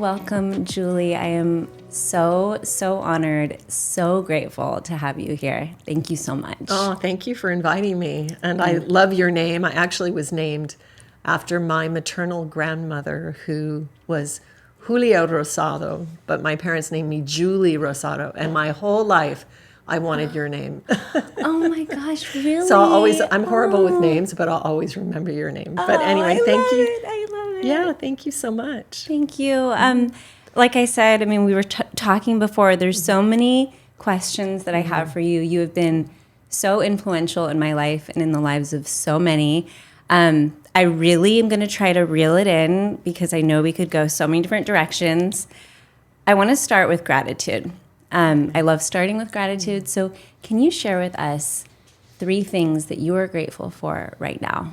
welcome, Julie. I am so honored, so grateful to have you here. Thank you so much. Oh, thank you for inviting me. And I love your name. I actually was named after my maternal grandmother, who was Julia Rosado, but my parents named me Julie Rosado. And my whole life, I wanted your name. Oh my gosh, really? So I'm horrible with names, but I'll always remember your name. But anyway, thank you. I love it. Yeah, thank you so much. Thank you. Like I said, I mean, we were talking before, there's so many questions that I have for you. You have been so influential in my life and in the lives of so many. I really am going to try to reel it in because I know we could go so many different directions. I want to start with gratitude. I love starting with gratitude. So can you share with us 3 things that you are grateful for right now?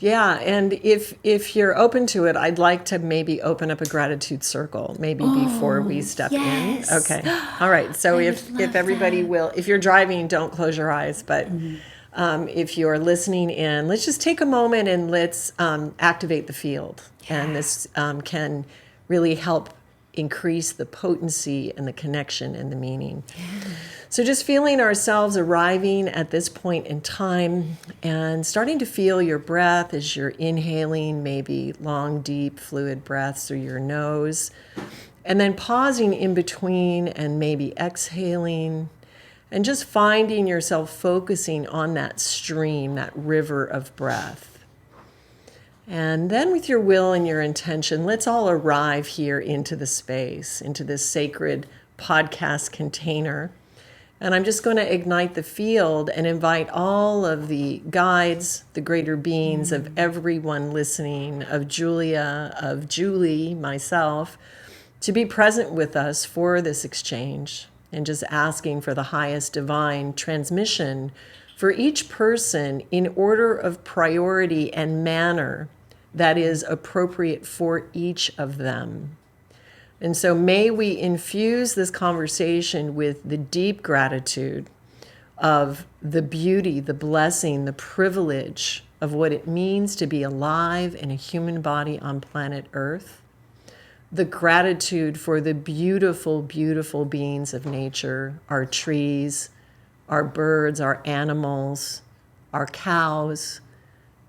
Yeah, and if you're open to it, I'd like to maybe open up a gratitude circle, maybe before we step in. Okay. All right. So if everybody will, if you're driving, don't close your eyes. But if you're listening in, let's just take a moment and let's activate the field. Yeah. And this can really help increase the potency and the connection and the meaning. Yeah. So just feeling ourselves arriving at this point in time and starting to feel your breath as you're inhaling, maybe long, deep, fluid breaths through your nose, and then pausing in between and maybe exhaling, and just finding yourself focusing on that stream, that river of breath. And then with your will and your intention, let's all arrive here into the space, into this sacred podcast container. And I'm just going to ignite the field and invite all of the guides, the greater beings of everyone listening, of Julia, of Julie, myself, to be present with us for this exchange, and just asking for the highest divine transmission for each person in order of priority and manner that is appropriate for each of them. And so may we infuse this conversation with the deep gratitude of the beauty, the blessing, the privilege of what it means to be alive in a human body on planet Earth, the gratitude for the beautiful, beautiful beings of nature, our trees, our birds, our animals, our cows,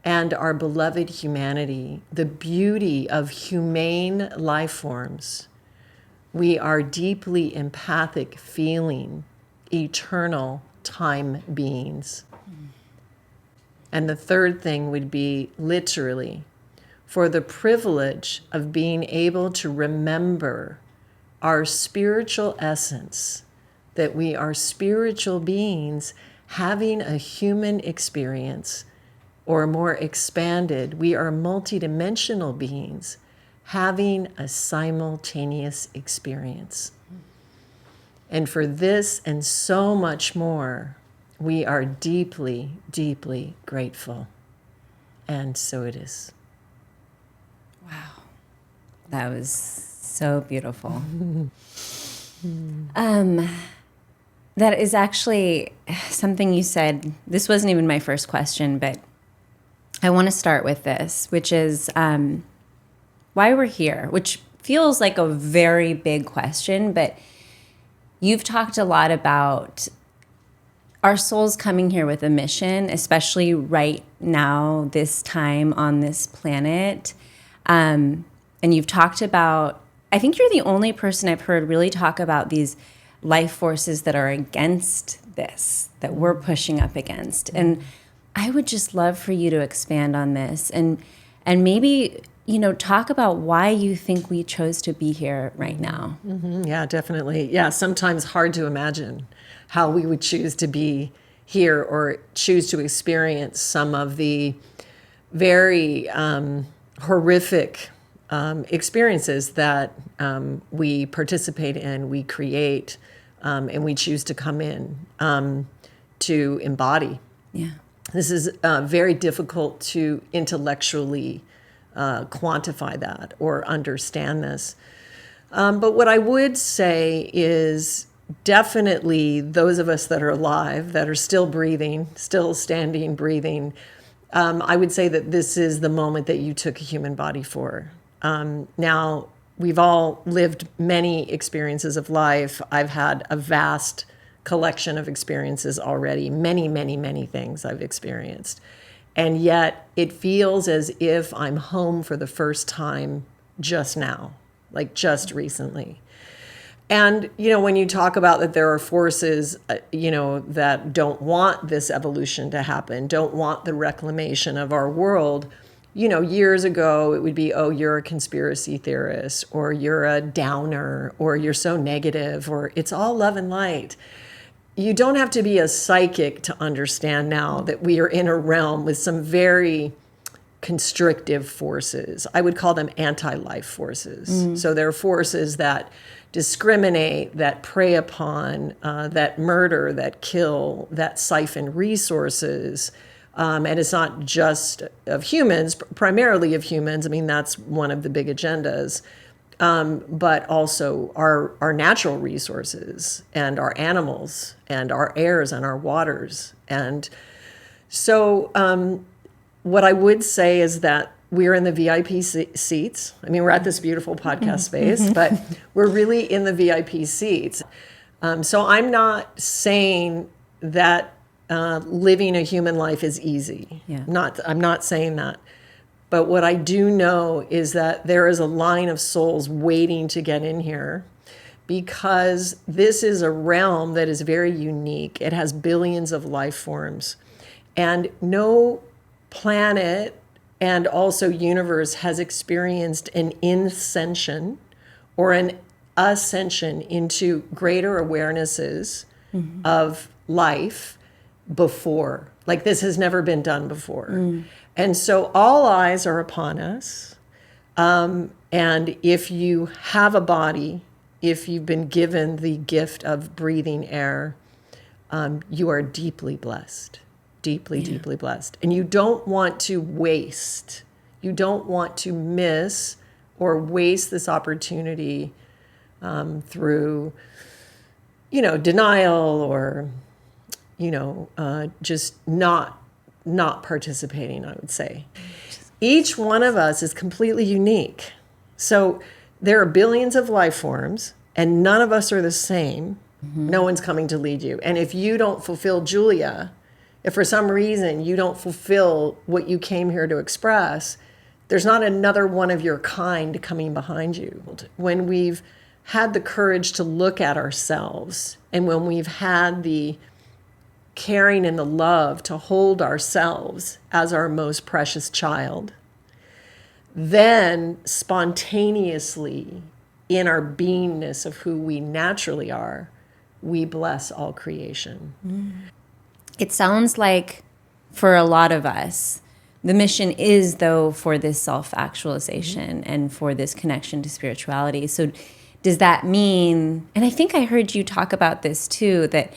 and our beloved humanity, the beauty of humane life forms. We are deeply empathic, feeling, eternal time beings. And the third thing would be literally for the privilege of being able to remember our spiritual essence, that we are spiritual beings having a human experience, or more expanded, we are multidimensional beings having a simultaneous experience. And for this and so much more, we are deeply, deeply grateful. And so it is. Wow. That was so beautiful. That is actually something you said. This wasn't even my first question, but I want to start with this, which is why we're here, which feels like a very big question, but you've talked a lot about our souls coming here with a mission, especially right now, this time on this planet. And you've talked about, I think you're the only person I've heard really talk about these life forces that are against this, that we're pushing up against. And I would just love for you to expand on this and maybe, talk about why you think we chose to be here right now. Mm-hmm. Yeah, definitely. Yeah, sometimes hard to imagine how we would choose to be here or choose to experience some of the very horrific experiences that we participate in, we create, and we choose to come in to embody. Yeah. This is very difficult to intellectually quantify that or understand this. But what I would say is definitely those of us that are alive, that are still breathing, still standing, breathing, I would say that this is the moment that you took a human body for. Now, we've all lived many experiences of life. I've had a vast collection of experiences already, many, many, many things I've experienced. And yet it feels as if I'm home for the first time just now, like just recently. And, when you talk about that there are forces, that don't want this evolution to happen, don't want the reclamation of our world, years ago it would be, oh, you're a conspiracy theorist, or you're a downer, or you're so negative, or it's all love and light. You don't have to be a psychic to understand now that we are in a realm with some very constrictive forces. I would call them anti-life forces. So they're forces that discriminate, that prey upon, that murder, that kill, that siphon resources. And it's not just of humans, primarily of humans. I mean, that's one of the big agendas. But also our natural resources and our animals and our airs and our waters. And so what I would say is that we're in the VIP seats. I mean, we're at this beautiful podcast space, but we're really in the VIP seats. So I'm not saying that living a human life is easy. Yeah. I'm not saying that. But what I do know is that there is a line of souls waiting to get in here, because this is a realm that is very unique. It has billions of life forms, and no planet and also universe has experienced an ascension or an ascension into greater awarenesses of life before. Like, this has never been done before. And so all eyes are upon us. And if you have a body, if you've been given the gift of breathing air, you are deeply blessed, deeply blessed. And you don't want to waste. You don't want to miss or waste this opportunity through, denial or, just not participating, I would say. Each one of us is completely unique. So there are billions of life forms, and none of us are the same. No one's coming to lead you. And if you don't fulfill Julia, if for some reason you don't fulfill what you came here to express, there's not another one of your kind coming behind you. When we've had the courage to look at ourselves, and when we've had the caring and the love to hold ourselves as our most precious child, then spontaneously, in our beingness of who we naturally are, we bless all creation. It sounds like for a lot of us, the mission is, though, for this self-actualization and for this connection to spirituality. So does that mean, and I think I heard you talk about this too, that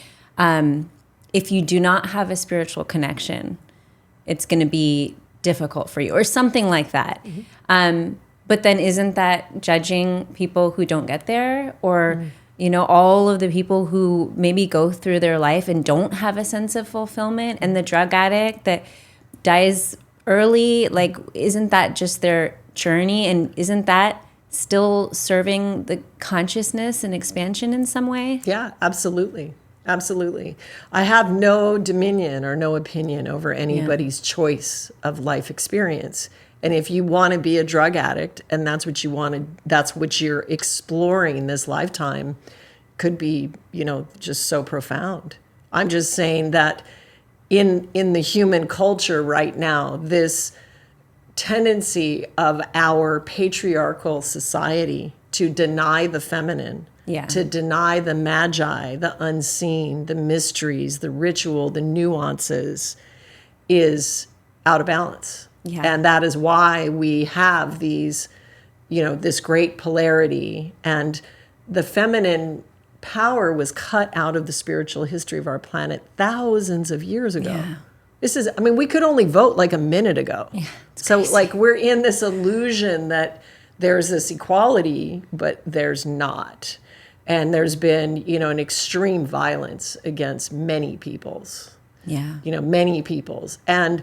if you do not have a spiritual connection, it's going to be difficult for you, or something like that. But then isn't that judging people who don't get there, or all of the people who maybe go through their life and don't have a sense of fulfillment, and the drug addict that dies early? Like, isn't that just their journey, and isn't that still serving the consciousness and expansion in some way? Yeah, absolutely. Absolutely. I have no dominion or no opinion over anybody's choice of life experience. And if you want to be a drug addict and that's what you want, that's what you're exploring this lifetime, could be, just so profound. I'm just saying that in the human culture right now, this tendency of our patriarchal society to deny the feminine, to deny the magi, the unseen, the mysteries, the ritual, the nuances, is out of balance. And that is why we have these, this great polarity. And the feminine power was cut out of the spiritual history of our planet thousands of years ago. We could only vote like a minute ago. So we're in this illusion that there's this equality, but there's not. And there's been, an extreme violence against many peoples. Many peoples. And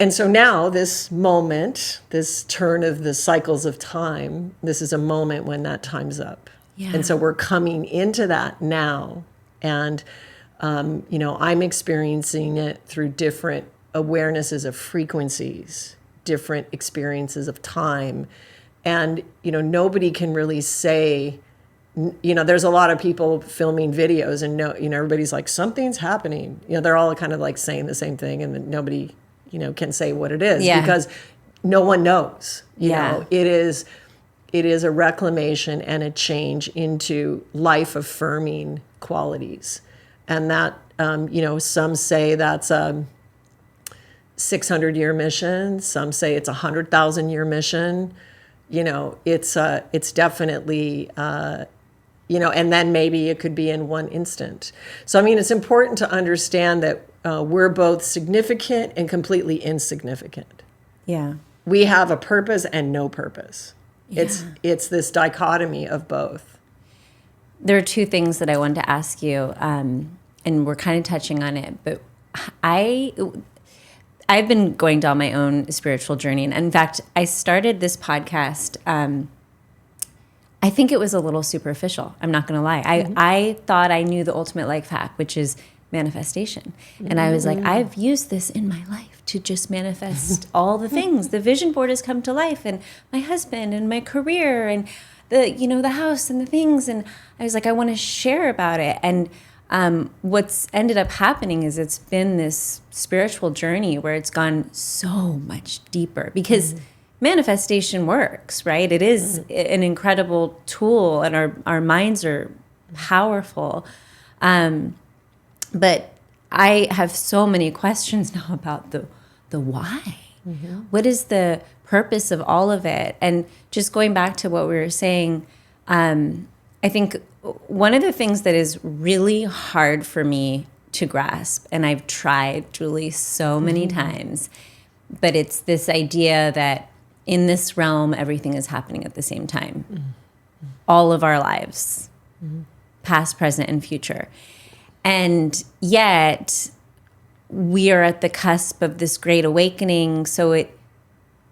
And so now this moment, this turn of the cycles of time, this is a moment when that time's up. Yeah. And so we're coming into that now. And, I'm experiencing it through different awarenesses of frequencies, different experiences of time. And, nobody can really say, there's a lot of people filming videos and everybody's like, something's happening. They're all kind of like saying the same thing, and then nobody, can say what it is because no one knows. It is a reclamation and a change into life affirming qualities. And that, some say that's a 600-year mission. Some say it's a 100,000-year mission. It's definitely, and then maybe it could be in one instant. So, it's important to understand that we're both significant and completely insignificant. Yeah. We We have a purpose and no purpose. Yeah. It's this dichotomy of both. There are two things that I wanted to ask you, and we're kind of touching on it, but I've been going down my own spiritual journey. And in fact, I started this podcast, I think it was a little superficial. I'm not going to lie. I thought I knew the ultimate life hack, which is manifestation. And I was like, I've used this in my life to just manifest all the things. The vision board has come to life, and my husband and my career and the house and the things. And I was like, I want to share about it. And what's ended up happening is it's been this spiritual journey where it's gone so much deeper because manifestation works, right? It is an incredible tool, and our minds are powerful. But I have so many questions now about the why. What is the purpose of all of it? And just going back to what we were saying, I think one of the things that is really hard for me to grasp, and I've tried, Julie, so many times, but it's this idea that in this realm, everything is happening at the same time. All of our lives, past, present, and future. And yet, we are at the cusp of this great awakening. So it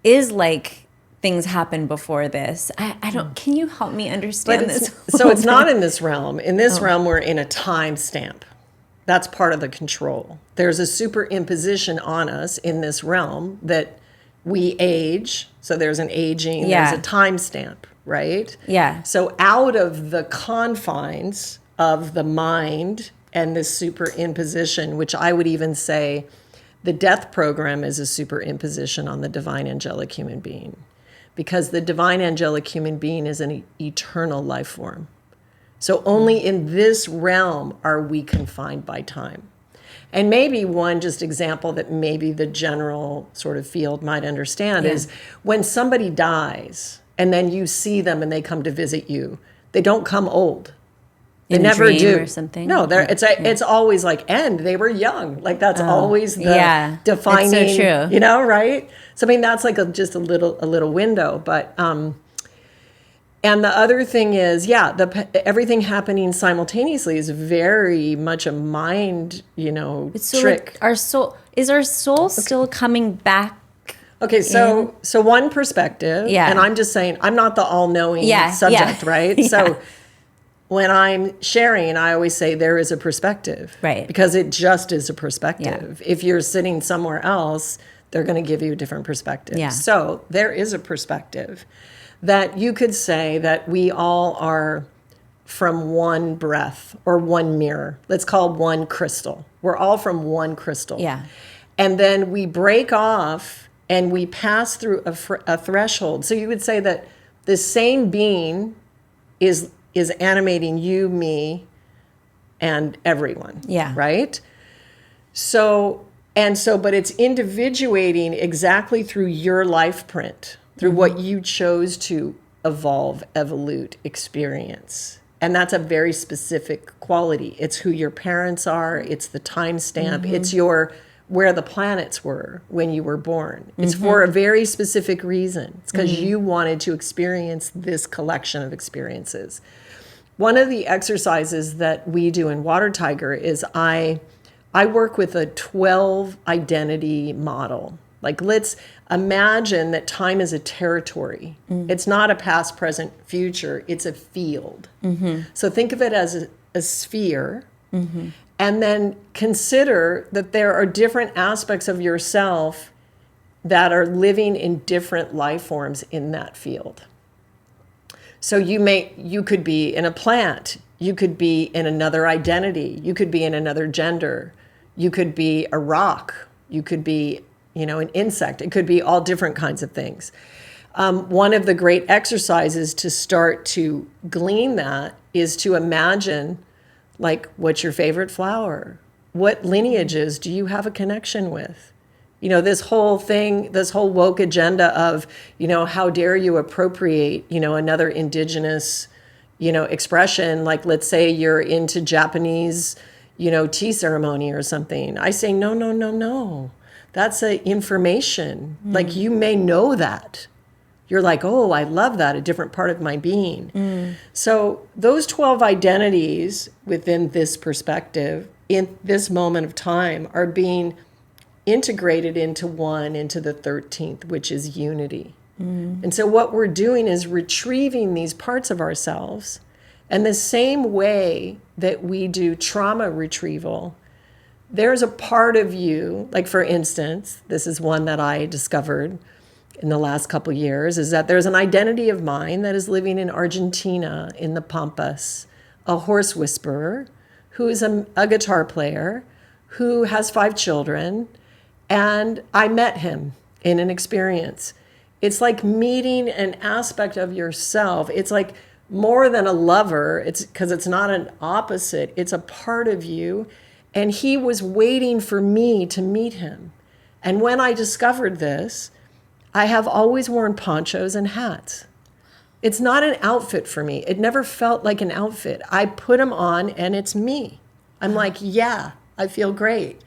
is like things happen before this. I don't. Can you help me understand this? So it's not in this realm. In this realm, we're in a time stamp. That's part of the control. There's a superimposition on us in this realm that we age. So there's an aging. Yeah. There's a time stamp, right? Yeah. So out of the confines of the mind and this superimposition, which I would even say the death program is a superimposition on the divine angelic human being, because the divine angelic human being is an eternal life form. So only in this realm are we confined by time. And maybe one just example that maybe the general sort of field might understand is when somebody dies and then you see them and they come to visit you, they don't come old. They never do. Or something. No, it's always like, and they were young. Like that's always the defining. It's so true. Right? So that's like just a little window. But and the other thing is, everything happening simultaneously is very much a mind, It's so trick. like our soul still coming back? Okay, so one perspective, and I'm just saying, I'm not the all-knowing subject, right? Yeah. So when I'm sharing, I always say there is a perspective. Right. Because it just is a perspective. If you're sitting somewhere else, they're going to give you a different perspective. Yeah. So there is a perspective that you could say that we all are from one breath or one mirror. Let's call it one crystal. We're all from one crystal. Yeah. And then we break off and we pass through a threshold. So you would say that the same being is animating you, me, and everyone. Yeah. Right? But it's individuating exactly through your life print, through what you chose to evolute, experience. And that's a very specific quality. It's who your parents are. It's the time stamp. It's where the planets were when you were born. It's for a very specific reason. It's because you wanted to experience this collection of experiences. One of the exercises that we do in Water Tiger is I work with a 12 identity model. Like, let's imagine that time is a territory. It's not a past, present, future. It's a field. So think of it as a sphere. And then consider that there are different aspects of yourself that are living in different life forms in that field. So you could be in a plant. You could be in another identity. You could be in another gender. You could be a rock. You could be, an insect. It could be all different kinds of things. One of the great exercises to start to glean that is to imagine, like, what's your favorite flower? What lineages do you have a connection with? This whole thing, this whole woke agenda of, how dare you appropriate, another indigenous, expression. Like, let's say you're into Japanese, tea ceremony or something. I say, no, no, no, no. That's information. Like, you may know that. You're like, oh, I love that, a different part of my being. So those 12 identities within this perspective, in this moment of time, are being integrated into the 13th, which is unity. And so what we're doing is retrieving these parts of ourselves. And the same way that we do trauma retrieval, there's a part of you, like, for instance, this is one that I discovered in the last couple of years, is that there's an identity of mine that is living in Argentina in the Pampas, a horse whisperer who is a guitar player who has 5 children. And I met him in an experience. It's like meeting an aspect of yourself. It's like more than a lover. It's because it's not an opposite. It's a part of you. And he was waiting for me to meet him. And when I discovered this, I have always worn ponchos and hats. It's not an outfit for me. It never felt like an outfit. I put them on and it's me. I'm like, yeah, I feel great.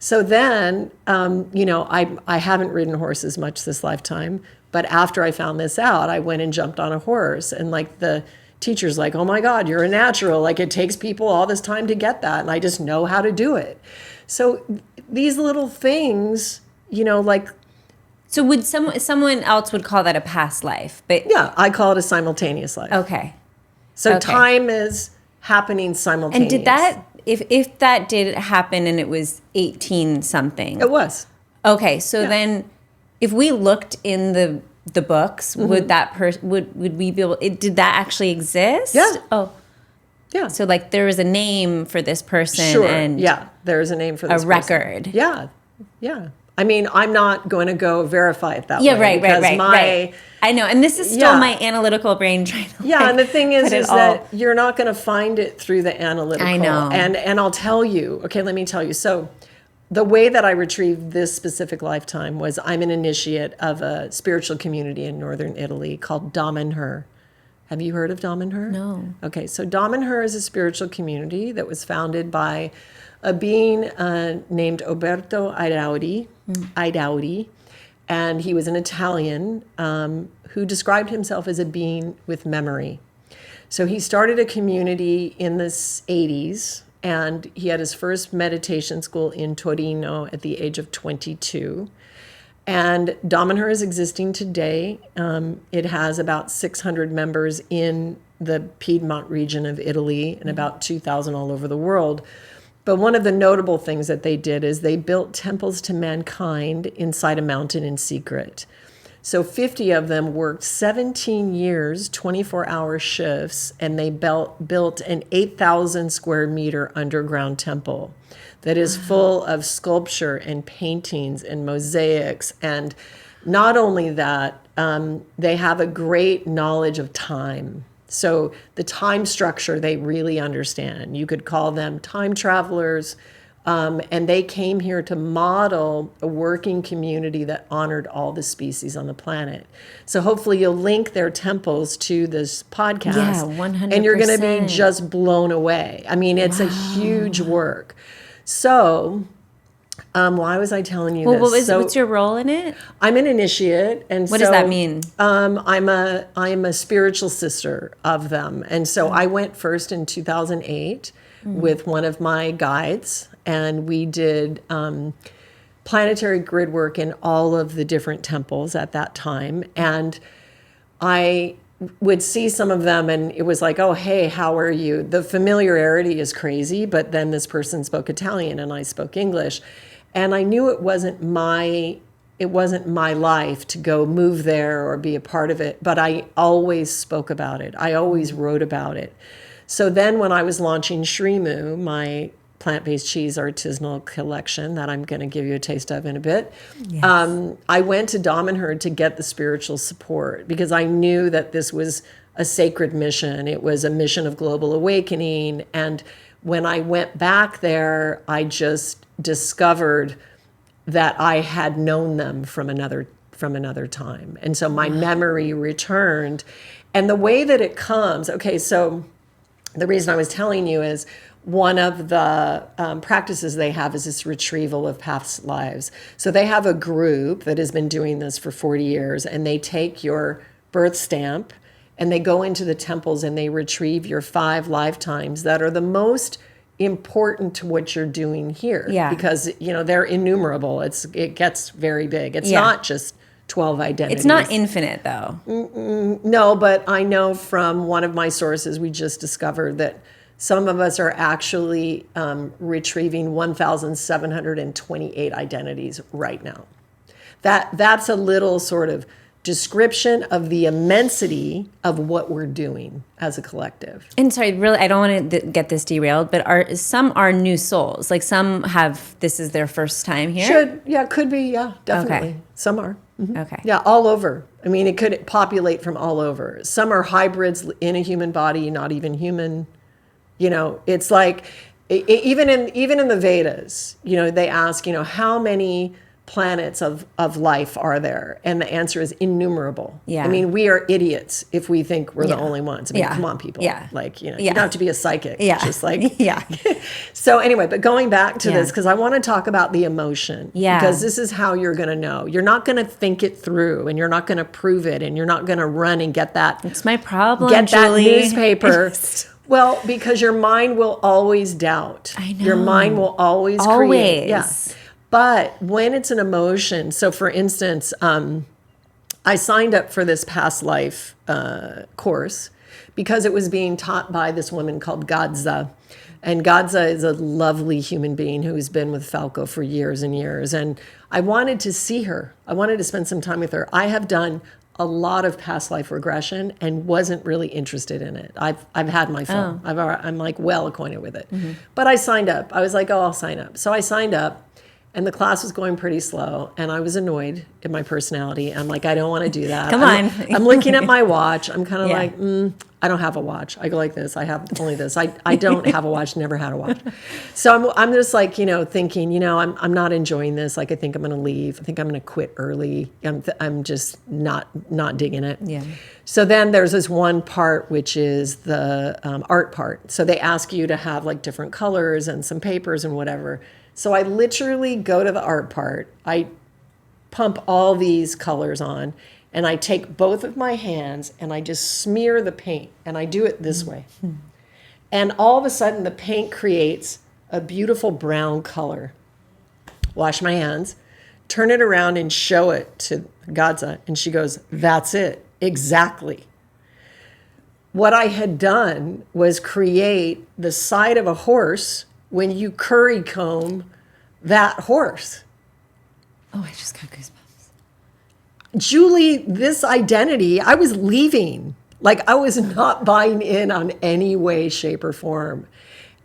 So then, I haven't ridden horses much this lifetime, but after I found this out, I went and jumped on a horse, and like the teacher's like, oh my God, you're a natural. Like, it takes people all this time to get that. And I just know how to do it. So these little things, like. So would someone else would call that a past life, but. Yeah, I call it a simultaneous life. Okay. So time is happening simultaneously. And did that, if that did happen and it was 18 something. It was. Okay. So then if we looked in the books, would that would we be able, did that actually exist? Yeah. Oh. Yeah. So like there is a name for this person. Sure. And yeah. There is a name for this person. record. Yeah. Yeah. I mean, I'm not going to go verify it that way. Yeah, right. I know. And this is still my analytical brain trying to and the thing is that you're not going to find it through the analytical. I know. And I'll tell you. Okay, let me tell you. So the way that I retrieved this specific lifetime was I'm an initiate of a spiritual community in northern Italy called Dom and Her. Have you heard of Dom and Her? No. Okay, so Dom and Her is a spiritual community that was founded by a being named Oberto Aidaudi, and he was an Italian who described himself as a being with memory. So he started a community in the 80s, and he had his first meditation school in Torino at the age of 22. And Dom and Her is existing today. It has about 600 members in the Piedmont region of Italy and about 2,000 all over the world. But one of the notable things that they did is they built temples to mankind inside a mountain in secret. So 50 of them worked 17 years, 24-hour shifts, and they built an 8,000 square meter underground temple that is full of sculpture and paintings and mosaics. And not only that, they have a great knowledge of time. So the time structure they really understand. You could call them time travelers. And they came here to model a working community that honored all the species on the planet. So hopefully you'll link their temples to this podcast. Yeah, 100%. And you're going to be just blown away. I mean, it's a huge work. So why was I telling you this? What's your role in it? I'm an initiate. And what does that mean? I'm a spiritual sister of them. And so I went first in 2008 with one of my guides. And we did planetary grid work in all of the different temples at that time. And I would see some of them and it was like, oh, hey, how are you? The familiarity is crazy, but then this person spoke Italian and I spoke English. And I knew it wasn't my life to go move there or be a part of it, but I always spoke about it. I always wrote about it. So then when I was launching Shrimu, my plant-based cheese artisanal collection that I'm going to give you a taste of in a bit, yes. I went to Damanhur to get the spiritual support because I knew that this was a sacred mission. It was a mission of global awakening. And when I went back there, I just discovered that I had known them from another time. And so my memory returned. And the way that it comes, okay, so the reason I was telling you is one of the practices they have is this retrieval of past lives. So they have a group that has been doing this for 40 years, and they take your birth stamp and they go into the temples and they retrieve your 5 lifetimes that are the most important to what you're doing here. Yeah. Because, they're innumerable. It gets very big. It's not just 12 identities. It's not infinite, though. No, but I know from one of my sources, we just discovered that some of us are actually retrieving 1,728 identities right now. That's a little sort of description of the immensity of what we're doing as a collective. And sorry, really, I don't want to get this derailed, but some are new souls. Like some this is their first time here? Could be, definitely. Okay. Some are. Mm-hmm. Okay. Yeah, all over. I mean, it could populate from all over. Some are hybrids in a human body, not even human. It's like, even in the Vedas, they ask, how many planets of life are there? And the answer is innumerable. Yeah. I mean, we are idiots if we think we're the only ones. I mean, come on, people. Yeah. Like, you don't have to be a psychic. Yeah. Just like, yeah. So anyway, but going back to this, because I want to talk about the emotion. Yeah. Because this is how you're going to know. You're not going to think it through, and you're not going to prove it, and you're not going to run and get that. It's my problem, Get Julie. that newspaper. Well, because your mind will always doubt. I know. Your mind will always create. Yeah. But when it's an emotion, so for instance, I signed up for this past life course because it was being taught by this woman called Gadza. And Gadza is a lovely human being who's been with Falco for years and years. And I wanted to see her. I wanted to spend some time with her. I have done a lot of past life regression and wasn't really interested in it. I've had my phone. I'm like well acquainted with it. Mm-hmm. But I signed up. I was like, I'll sign up. So I signed up. And the class was going pretty slow, and I was annoyed in my personality. I'm like, I don't want to do that. Come on. I'm looking at my watch. I'm kind of like, I don't have a watch. I go like this. I have only this. I don't have a watch. Never had a watch. So I'm just like, thinking, I'm not enjoying this. Like, I think I'm going to leave. I think I'm going to quit early. I'm just not digging it. Yeah. So then there's this one part, which is the art part. So they ask you to have like different colors and some papers and whatever. So I literally go to the art part, I pump all these colors on, and I take both of my hands and I just smear the paint, and I do it this way. And all of a sudden the paint creates a beautiful brown color. Wash my hands, turn it around and show it to Gadza, and she goes, that's it, exactly. What I had done was create the side of a horse when you curry comb that horse. Oh, I just got goosebumps. Julie, this identity, I was leaving. Like, I was not buying in on any way, shape, or form.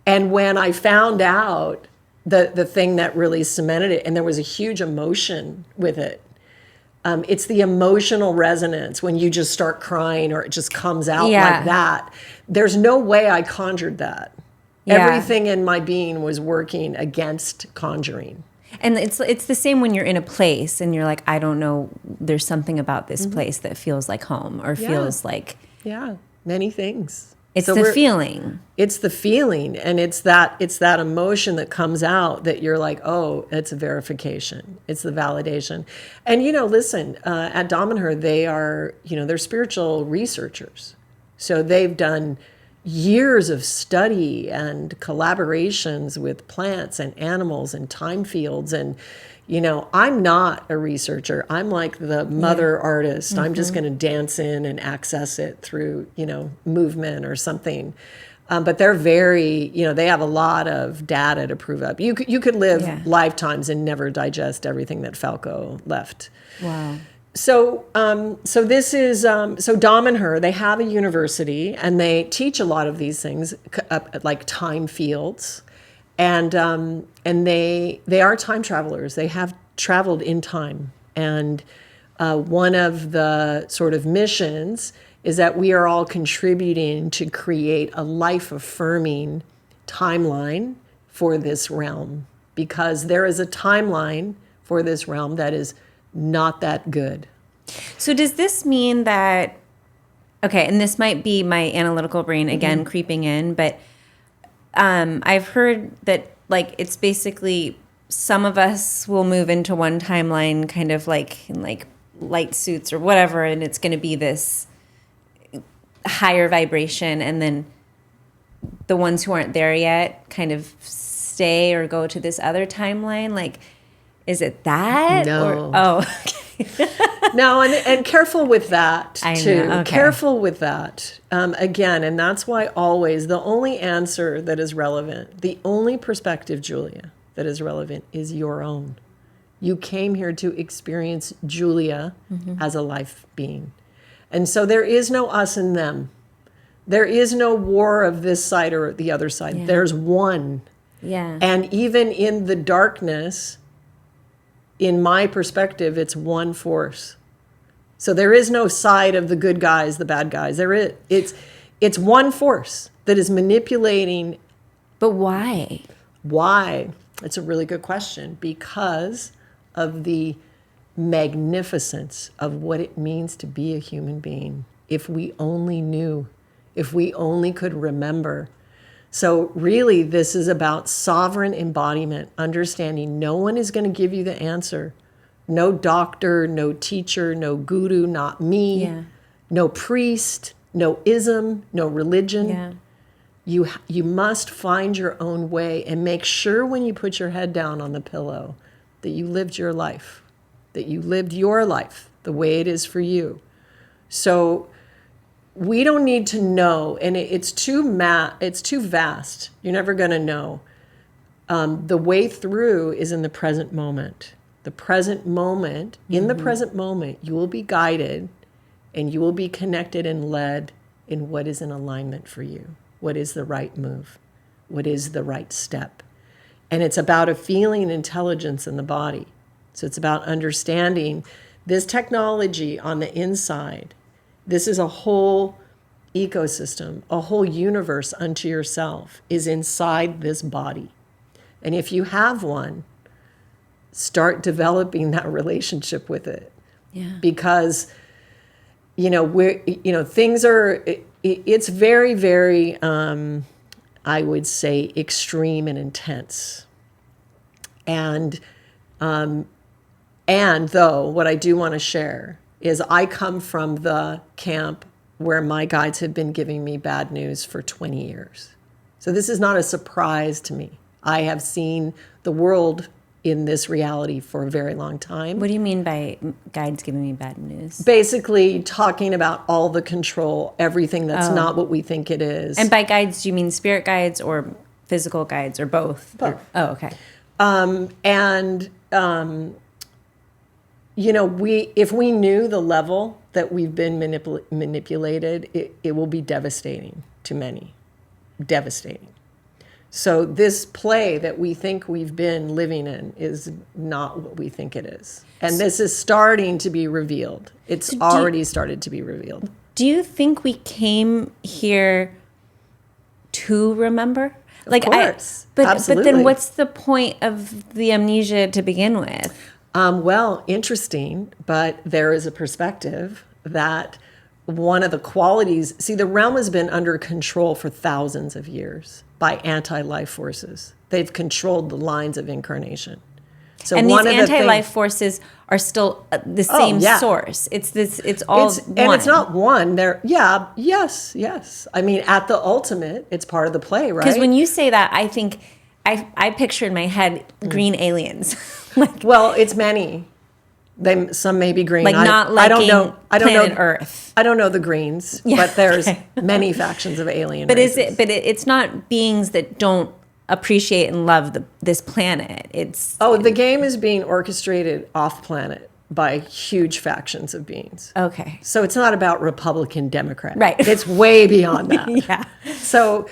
And when I found out the thing that really cemented it, and there was a huge emotion with it, it's the emotional resonance when you just start crying or it just comes out like that. There's no way I conjured that. Yeah. Everything in my being was working against conjuring. And it's the same when you're in a place and you're like, I don't know, there's something about this place that feels like home or feels like... Yeah, many things. It's the feeling. It's the feeling, and it's that emotion that comes out that you're like, oh, it's a verification. It's the validation. And, listen, at Damanhur, they are, they're spiritual researchers. So they've done... years of study and collaborations with plants and animals and time fields. And, I'm not a researcher. I'm like the mother artist. I'm just going to dance in and access it through, movement or something. But they're very, they have a lot of data to prove up. You could live lifetimes and never digest everything that Falco left. Wow. So this is so Dom and her. They have a university, and they teach a lot of these things, like time fields, and they are time travelers. They have traveled in time, and one of the sort of missions is that we are all contributing to create a life-affirming timeline for this realm, because there is a timeline for this realm that is not that good. So does this mean that, okay, and this might be my analytical brain again creeping in, but I've heard that like it's basically some of us will move into one timeline kind of like in like light suits or whatever, and it's going to be this higher vibration, and then the ones who aren't there yet kind of stay or go to this other timeline. Like, is it that? No. Okay. No, and careful with that too. Okay. Careful with that. Again, and that's why always the only answer that is relevant, the only perspective, Julia, that is relevant is your own. You came here to experience Julia as a life being. And so there is no us and them. There is no war of this side or the other side. Yeah. There's one. Yeah. And even in the darkness, in my perspective, it's one force. So there is no side of the good guys, the bad guys. It's one force that is manipulating. But why? Why? It's a really good question. Because of the magnificence of what it means to be a human being. If we only knew, if we only could remember. So really, this is about sovereign embodiment, understanding no one is going to give you the answer. No doctor, no teacher, no guru, not me, no priest, no ism, no religion. Yeah. You must find your own way, and make sure when you put your head down on the pillow that you lived your life, that you lived your life the way it is for you. So we don't need to know, and it's too vast. You're never going to know. The way through is in the present moment. The present moment, in the present moment, you will be guided, and you will be connected and led in what is in alignment for you. What is the right move? What is the right step? And it's about a feeling intelligence in the body. So it's about understanding this technology on the inside. This is a whole ecosystem, a whole universe unto yourself is inside this body. And if you have one, start developing that relationship with it. Yeah. Because, things are, it's very, very, I would say, extreme and intense. And though, what I do want to share is I come from the camp where my guides have been giving me bad news for 20 years. So this is not a surprise to me. I have seen the world in this reality for a very long time. What do you mean by guides giving me bad news? Basically talking about all the control, everything that's not what we think it is. And by guides, do you mean spirit guides or physical guides or both? Both. Okay. If we knew the level that we've been manipulated, it will be devastating to many. Devastating. So this play that we think we've been living in is not what we think it is. And this is starting to be revealed. It's already started to be revealed. Do you think we came here to remember? Of course. But Absolutely. then what's the point of the amnesia to begin with? Well, interesting, but there is a perspective that one of the qualities, the realm has been under control for thousands of years by anti-life forces. They've controlled the lines of incarnation. So and one these of the anti-life things, forces are still the same source. It's all one. and it's not one. They're yes. I mean, at the ultimate, it's part of the play, right? Because when you say that, I think I picture in my head green aliens, well, it's many. Some may be green. like not I don't liking know. I don't planet know. Earth. I don't know the greens, but there's many factions of alien But races. it's not beings that don't appreciate and love this planet. It's the game is being orchestrated off planet by huge factions of beings. okay. So it's not about Republican, Democrat. Right. It's way beyond that. Yeah. So,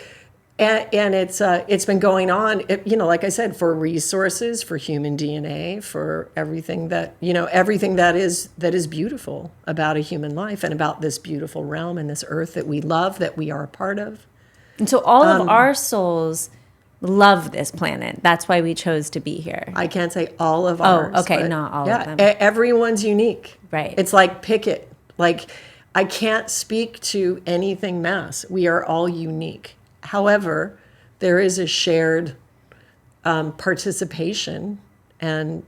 and it's been going on, like I said, for resources, for human DNA, for everything that is beautiful about a human life and about this beautiful realm and this earth that we love, that we are a part of. And so all of our souls love this planet. That's why we chose to be here. I can't say all of ours. Okay, but not all of them. Everyone's unique. Right. It's like pick it. Like, I can't speak to anything mass. We are all unique. However, there is a shared participation, and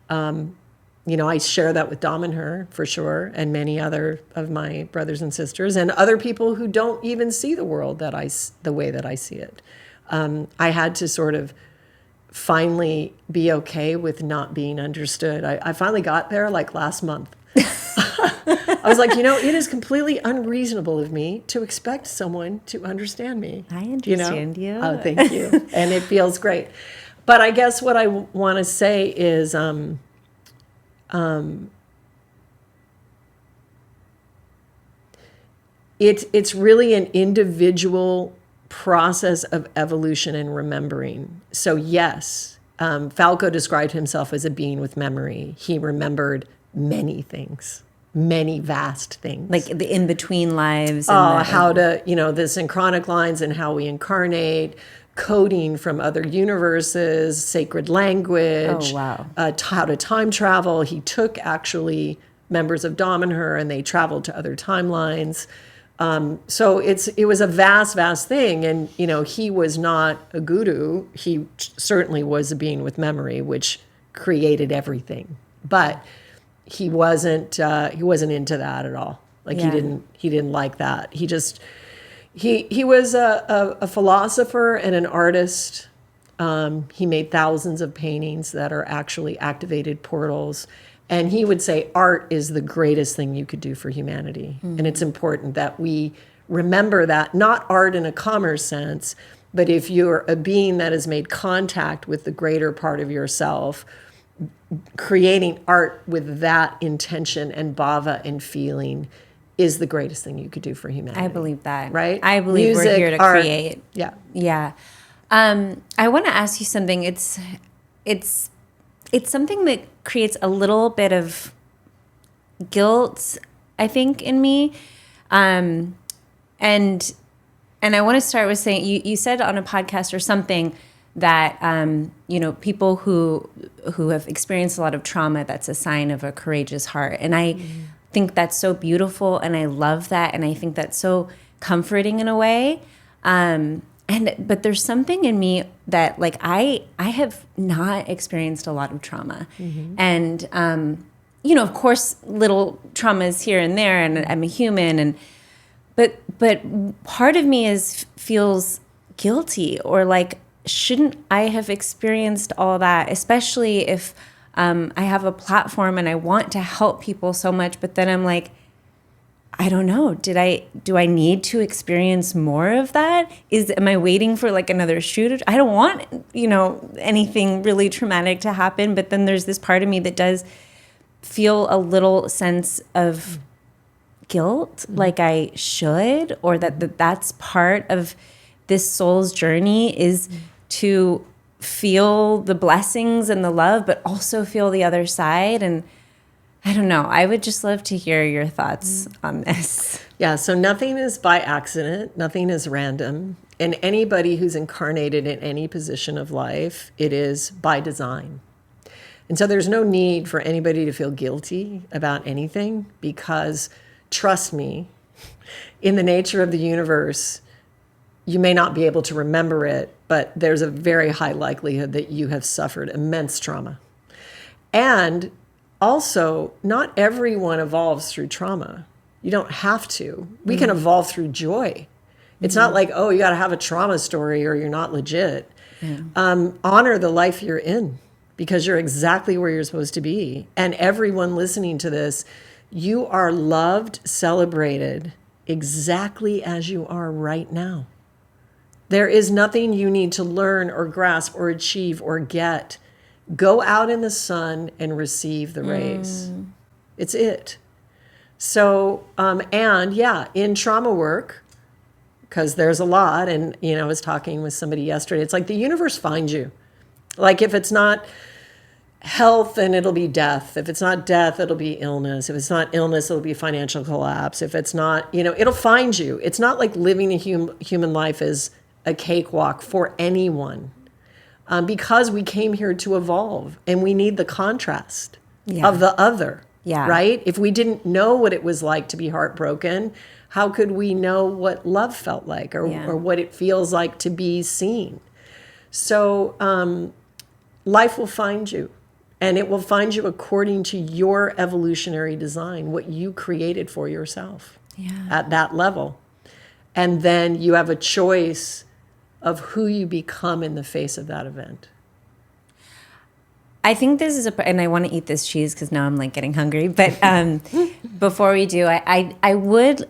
I share that with Dom and her for sure, and many other of my brothers and sisters, and other people who don't even see the world the way that I see it. I had to sort of finally be okay with not being understood. I finally got there like last month. I was like, it is completely unreasonable of me to expect someone to understand me. I understand you. Oh, thank you. And it feels great. But I guess what I want to say is it's really an individual process of evolution and remembering. So yes, Falco described himself as a being with memory. He remembered many things, many vast things. Like the in-between lives. And the synchronic lines and how we incarnate, coding from other universes, sacred language. Oh, wow. How to time travel. He took actually members of Dom and her, and they traveled to other timelines. So it was a vast, vast thing. And, he was not a guru. He certainly was a being with memory, which created everything. But he wasn't into that at all. Like he didn't like that. He just, he was a philosopher and an artist. He made thousands of paintings that are actually activated portals. And he would say art is the greatest thing you could do for humanity. Mm-hmm. And it's important that we remember that, not art in a commerce sense, but if you're a being that has made contact with the greater part of yourself, creating art with that intention and bhava and feeling is the greatest thing you could do for humanity. I believe that. Right? I believe we're here to create. Yeah. Yeah. I want to ask you something. It's something that creates a little bit of guilt, I think, in me. And I want to start with saying, you said on a podcast or something that, people who have experienced a lot of trauma, that's a sign of a courageous heart. And I think that's so beautiful, and I love that, and I think that's so comforting in a way. But there's something in me that, like, I have not experienced a lot of trauma. Mm-hmm. And, of course, little traumas here and there, and I'm a human. But part of me feels guilty, or like, shouldn't I have experienced all that, especially if I have a platform and I want to help people so much, but then I'm like, I don't know. Do I need to experience more of that? Am I waiting for like another shoot? I don't want, anything really traumatic to happen. But then there's this part of me that does feel a little sense of guilt, like I should, or that's part of this soul's journey is to feel the blessings and the love, but also feel the other side. And I don't know. I would just love to hear your thoughts on this. Yeah, so nothing is by accident. Nothing is random. And anybody who's incarnated in any position of life, it is by design. And so there's no need for anybody to feel guilty about anything, because trust me, in the nature of the universe, you may not be able to remember it, but there's a very high likelihood that you have suffered immense trauma. And also, not everyone evolves through trauma. You don't have to. We can evolve through joy. It's not like, oh, you got to have a trauma story or you're not legit. Honor the life you're in, because you're exactly where you're supposed to be. And everyone listening to this, you are loved, celebrated exactly as you are right now. There is nothing you need to learn or grasp or achieve or get. Go out in the sun and receive the rays. It's it. So, and yeah, in trauma work, because there's a lot, and, I was talking with somebody yesterday, it's like the universe finds you. Like if it's not health, then it'll be death. If it's not death, it'll be illness. If it's not illness, it'll be financial collapse. If it's not, it'll find you. It's not like living a human life is a cakewalk for anyone, because we came here to evolve and we need the contrast of the other, right? If we didn't know what it was like to be heartbroken, how could we know what love felt like or what it feels like to be seen? So life will find you. And it will find you according to your evolutionary design, what you created for yourself at that level. And then you have a choice of who you become in the face of that event. I think this is and I want to eat this cheese because now I'm like getting hungry. But before we do, I would,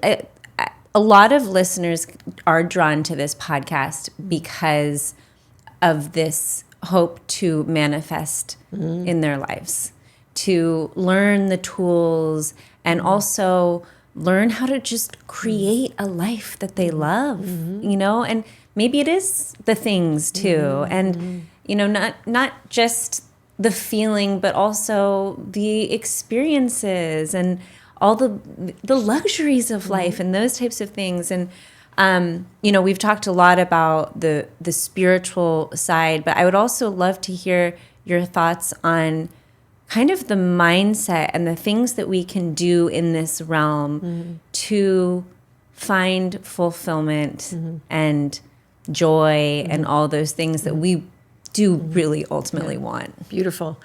a lot of listeners are drawn to this podcast because of this hope to manifest in their lives, to learn the tools and also learn how to just create a life that they love, and maybe it is the things too. And, not just the feeling, but also the experiences and all the luxuries of life and those types of things. And, we've talked a lot about the spiritual side, but I would also love to hear your thoughts on kind of the mindset and the things that we can do in this realm to find fulfillment and joy and all those things that we do really ultimately want. Beautiful.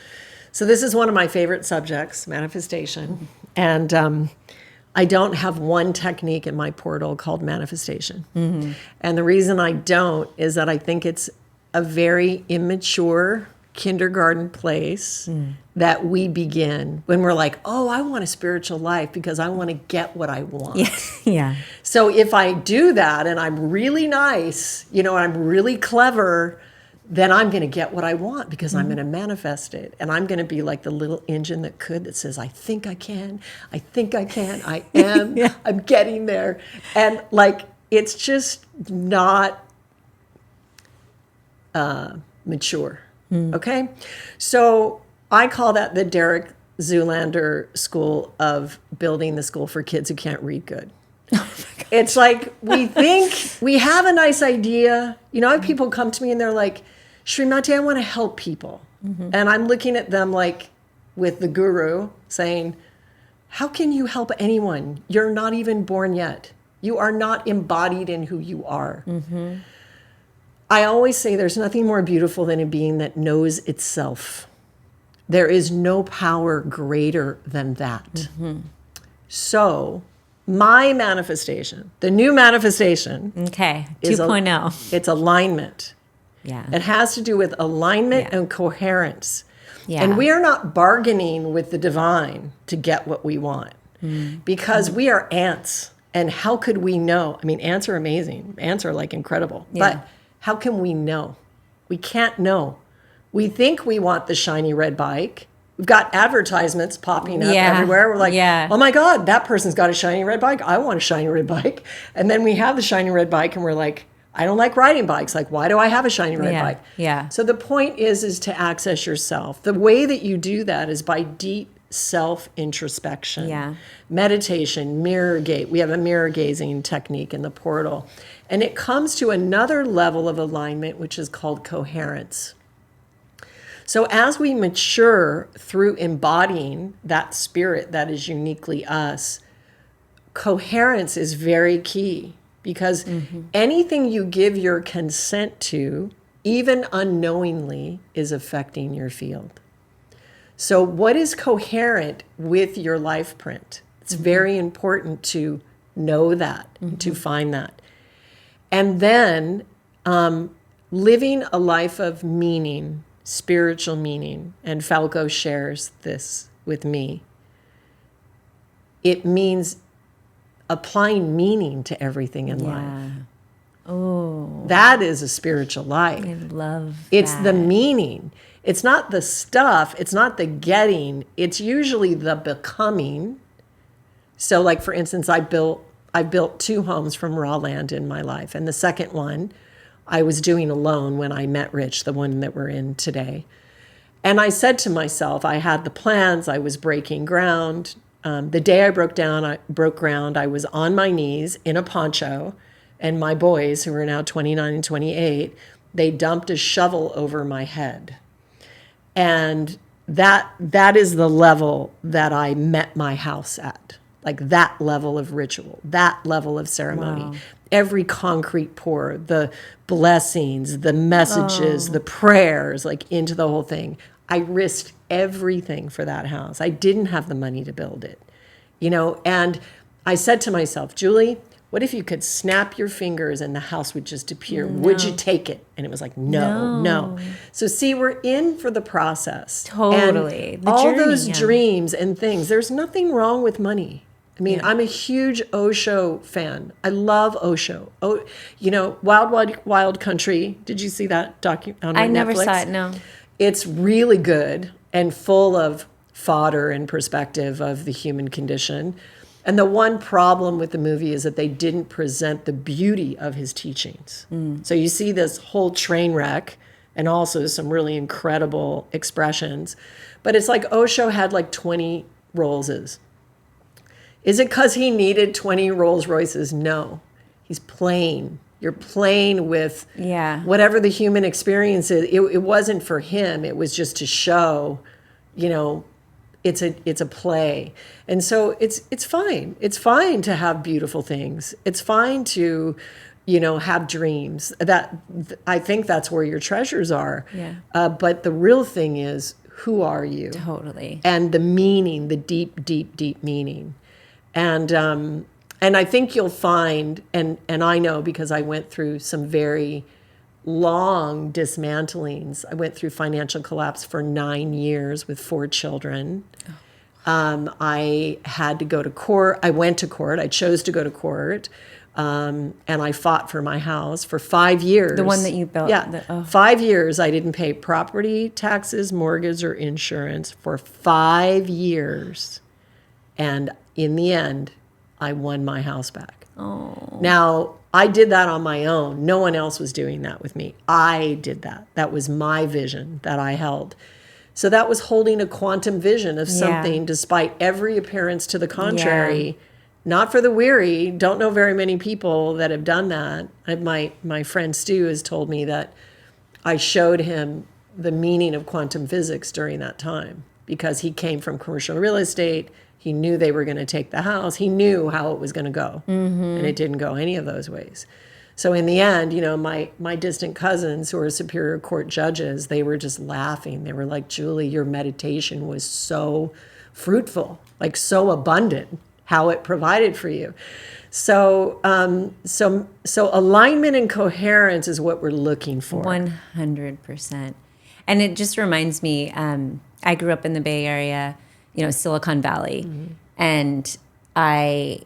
So this is one of my favorite subjects, manifestation. And I don't have one technique in my portal called manifestation. And the reason I don't is that I think it's a very immature kindergarten place that we begin when we're like, oh, I want a spiritual life because I want to get what I want. Yeah. So if I do that and I'm really nice, and I'm really clever, then I'm going to get what I want because I'm going to manifest it. And I'm going to be like the little engine that says, I think I can, I am, I'm getting there. And like, it's just not mature. Okay. So I call that the Derek Zoolander school of building the school for kids who can't read good. It's like, we think we have a nice idea. I have people come to me and they're like, Srimati, I want to help people. And I'm looking at them like with the guru saying, how can you help anyone? You're not even born yet. You are not embodied in who you are. I always say there's nothing more beautiful than a being that knows itself. There is no power greater than that. So my manifestation, the new manifestation. Okay, 2.0. It's alignment. Yeah. It has to do with alignment and coherence. Yeah. And we are not bargaining with the divine to get what we want because we are ants. And how could we know? I mean, ants are amazing. Ants are like incredible. Yeah. But how can we know? We can't know. We think we want the shiny red bike. We've got advertisements popping up everywhere. We're like, oh my God, that person's got a shiny red bike. I want a shiny red bike. And then we have the shiny red bike and we're like, I don't like riding bikes. Like, why do I have a shiny red bike? Yeah. So the point is to access yourself. The way that you do that is by deep self-introspection, meditation, mirror gaze. We have a mirror gazing technique in the portal. And it comes to another level of alignment, which is called coherence. So as we mature through embodying that spirit that is uniquely us, coherence is very key because anything you give your consent to, even unknowingly, is affecting your field. So what is coherent with your life print? It's very important to know that, to find that. And then living a life of meaning, spiritual meaning, and Falco shares this with me. It means applying meaning to everything in life. Oh, That is a spiritual life. I love It's that. the meaning. It's not the stuff. It's not the getting. It's usually the becoming. So, like, for instance, I built 2 homes from raw land in my life. And the second one I was doing alone when I met Rich, the one that we're in today. And I said to myself, I had the plans. I was breaking ground. The day I broke ground, I was on my knees in a poncho. And my boys, who are now 29 and 28, they dumped a shovel over my head. And that is the level that I met my house at. Like that level of ritual, that level of ceremony. Wow. Every concrete pour, the blessings, the messages, the prayers, like into the whole thing. I risked everything for that house. I didn't have the money to build it, and I said to myself, Julie, what if you could snap your fingers and the house would just appear? No. Would you take it? And it was like, no. So see, we're in for the process. Totally. And all those dreams and things, there's nothing wrong with money. I mean, I'm a huge Osho fan. I love Osho. Oh, Wild Country. Did you see that documentary on Netflix? I never saw it, no. It's really good and full of fodder and perspective of the human condition. And the one problem with the movie is that they didn't present the beauty of his teachings. So you see this whole train wreck and also some really incredible expressions. But it's like Osho had like 20 Rollses. Is it because he needed 20 Rolls Royces? No. He's playing. You're playing with whatever the human experience is. It wasn't for him. It was just to show, it's a play. And so it's fine. It's fine to have beautiful things. It's fine to, have dreams. I think that's where your treasures are. Yeah. But the real thing is, who are you? Totally. And the meaning, the deep, deep, deep meaning. And I think you'll find, and I know because I went through some very long dismantlings. I went through financial collapse for 9 years with 4 children. I had to go to court. I went to court. I chose to go to court. And I fought for my house for 5 years. The one that you built? Yeah. 5 years I didn't pay property taxes, mortgage, or insurance for 5 years. And in the end, I won my house back. Oh. Now, I did that on my own. No one else was doing that with me. I did that. That was my vision that I held. So that was holding a quantum vision of something despite every appearance to the contrary. Yeah. Not for the weary. Don't know very many people that have done that. My friend Stu has told me that I showed him the meaning of quantum physics during that time because he came from commercial real estate. He knew they were going to take the house. He knew how it was going to go. And it didn't go any of those ways. So in the end, my distant cousins who are Superior Court judges, they were just laughing. They were like, Julie, your meditation was so fruitful, like so abundant, how it provided for you. So alignment and coherence is what we're looking for. 100%. And it just reminds me, I grew up in the Bay Area, Silicon Valley. And I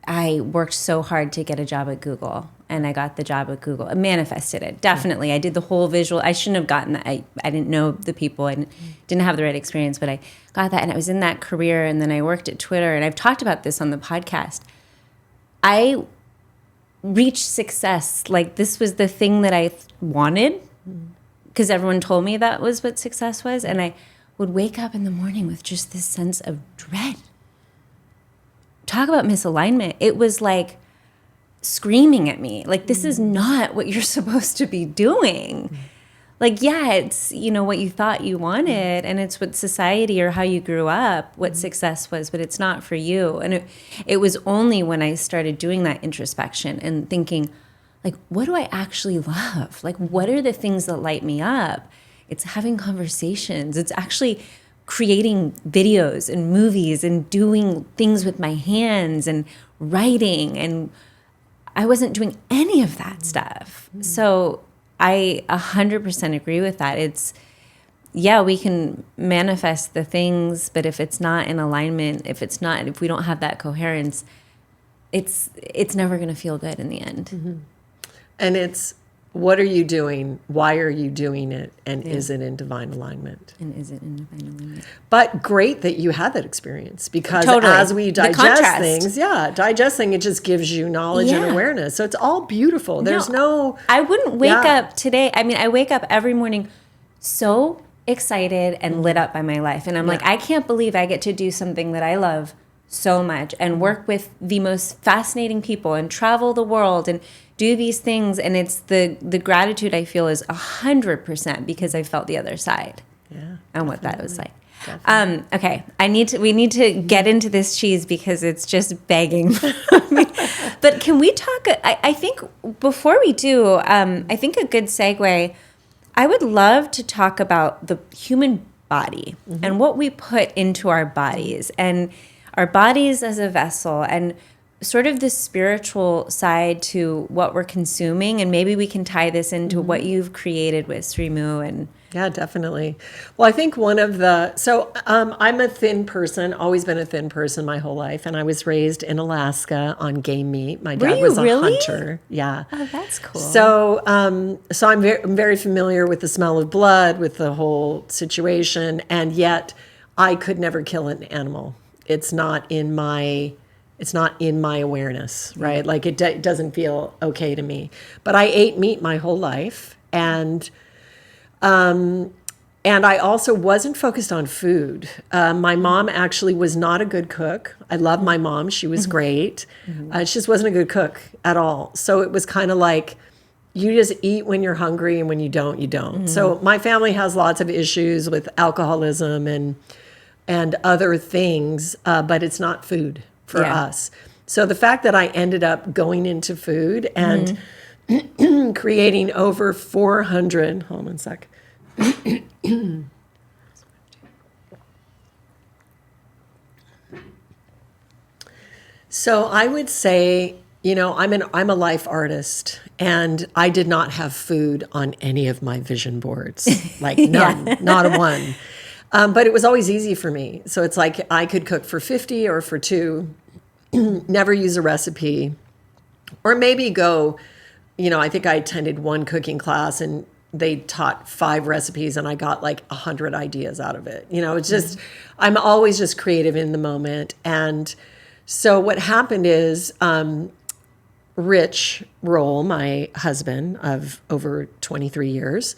worked so hard to get a job at Google, and I got the job at Google. I manifested it, definitely. I did the whole visual. I shouldn't have gotten that. I didn't know the people. I didn't have the right experience, but I got that, and I was in that career, and then I worked at Twitter, and I've talked about this on the podcast. I reached success. Like, this was the thing that I wanted because everyone told me that was what success was, and I would wake up in the morning with just this sense of dread. Talk about misalignment. It was like screaming at me. Like, this is not what you're supposed to be doing. Like, yeah, it's, what you thought you wanted, and it's what society or how you grew up, what success was, but it's not for you. And it was only when I started doing that introspection and thinking, like, what do I actually love? Like, what are the things that light me up? It's having conversations. It's actually creating videos and movies and doing things with my hands and writing, and I wasn't doing any of that stuff. So I 100% agree with that. It's, yeah, we can manifest the things, but if it's not in alignment, if we don't have that coherence, it's never going to feel good in the end. And it's, what are you doing? Why are you doing it? And is it in divine alignment? But great that you had that experience, because as we digest things, it just gives you knowledge and awareness. So it's all beautiful. There's I wouldn't wake up today. I mean, I wake up every morning so excited and lit up by my life. And I'm like, I can't believe I get to do something that I love so much and work with the most fascinating people and travel the world and do these things. And it's the gratitude I feel is 100% because I felt the other side and what that was like. Okay, we need to get into this cheese because it's just begging. But can we talk? I think before we do, I think a good segue, I would love to talk about the human body and what we put into our bodies and our bodies as a vessel and sort of the spiritual side to what we're consuming. And maybe we can tie this into what you've created with Srimu. And yeah, definitely. Well, I think I'm a thin person, always been a thin person my whole life. And I was raised in Alaska on game meat. My dad was a hunter. Yeah. Oh, that's cool. So, I'm very familiar with the smell of blood, with the whole situation. And yet I could never kill an animal. It's not in my awareness, right? Like it doesn't feel okay to me. But I ate meat my whole life, and I also wasn't focused on food. My mom actually was not a good cook. I love my mom; she was great. She just wasn't a good cook at all. So it was kind of like you just eat when you're hungry, and when you don't, you don't. So my family has lots of issues with alcoholism and other things, but it's not food for us. So the fact that I ended up going into food and creating over 400, hold on a sec. So I would say, I'm a life artist, and I did not have food on any of my vision boards, like none, not a one. But it was always easy for me. So it's like I could cook for 50 or for 2, never use a recipe, or maybe go, I think I attended one cooking class and they taught 5 recipes and I got like 100 ideas out of it. It's just, I'm always just creative in the moment. And so what happened is Rich Roll, my husband of over 23 years,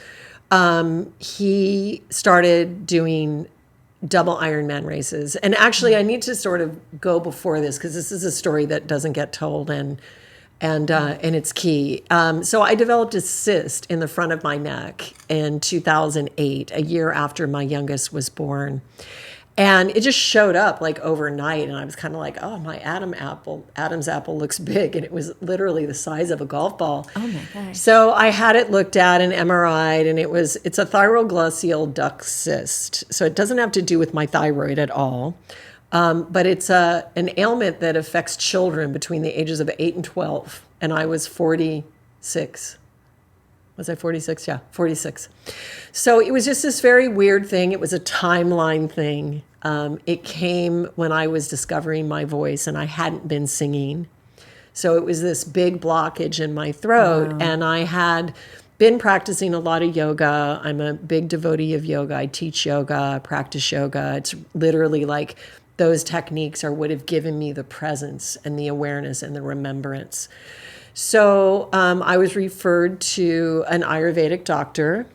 he started doing double Ironman races. And actually, I need to sort of go before this because this is a story that doesn't get told, and it's key. So I developed a cyst in the front of my neck in 2008, a year after my youngest was born. And it just showed up like overnight. And I was kind of like, oh, my Adam's apple looks big. And it was literally the size of a golf ball. Oh my gosh. So I had it looked at and MRI'd, and it's a thyroglossal duct cyst. So it doesn't have to do with my thyroid at all. But it's an ailment that affects children between the ages of 8 and 12. And I was 46. Was I 46? Yeah, 46. So it was just this very weird thing. It was a timeline thing. It came when I was discovering my voice and I hadn't been singing. So it was this big blockage in my throat. Wow. And I had been practicing a lot of yoga. I'm a big devotee of yoga. I teach yoga, practice yoga. It's literally like those techniques are what have given me the presence and the awareness and the remembrance. So I was referred to an Ayurvedic doctor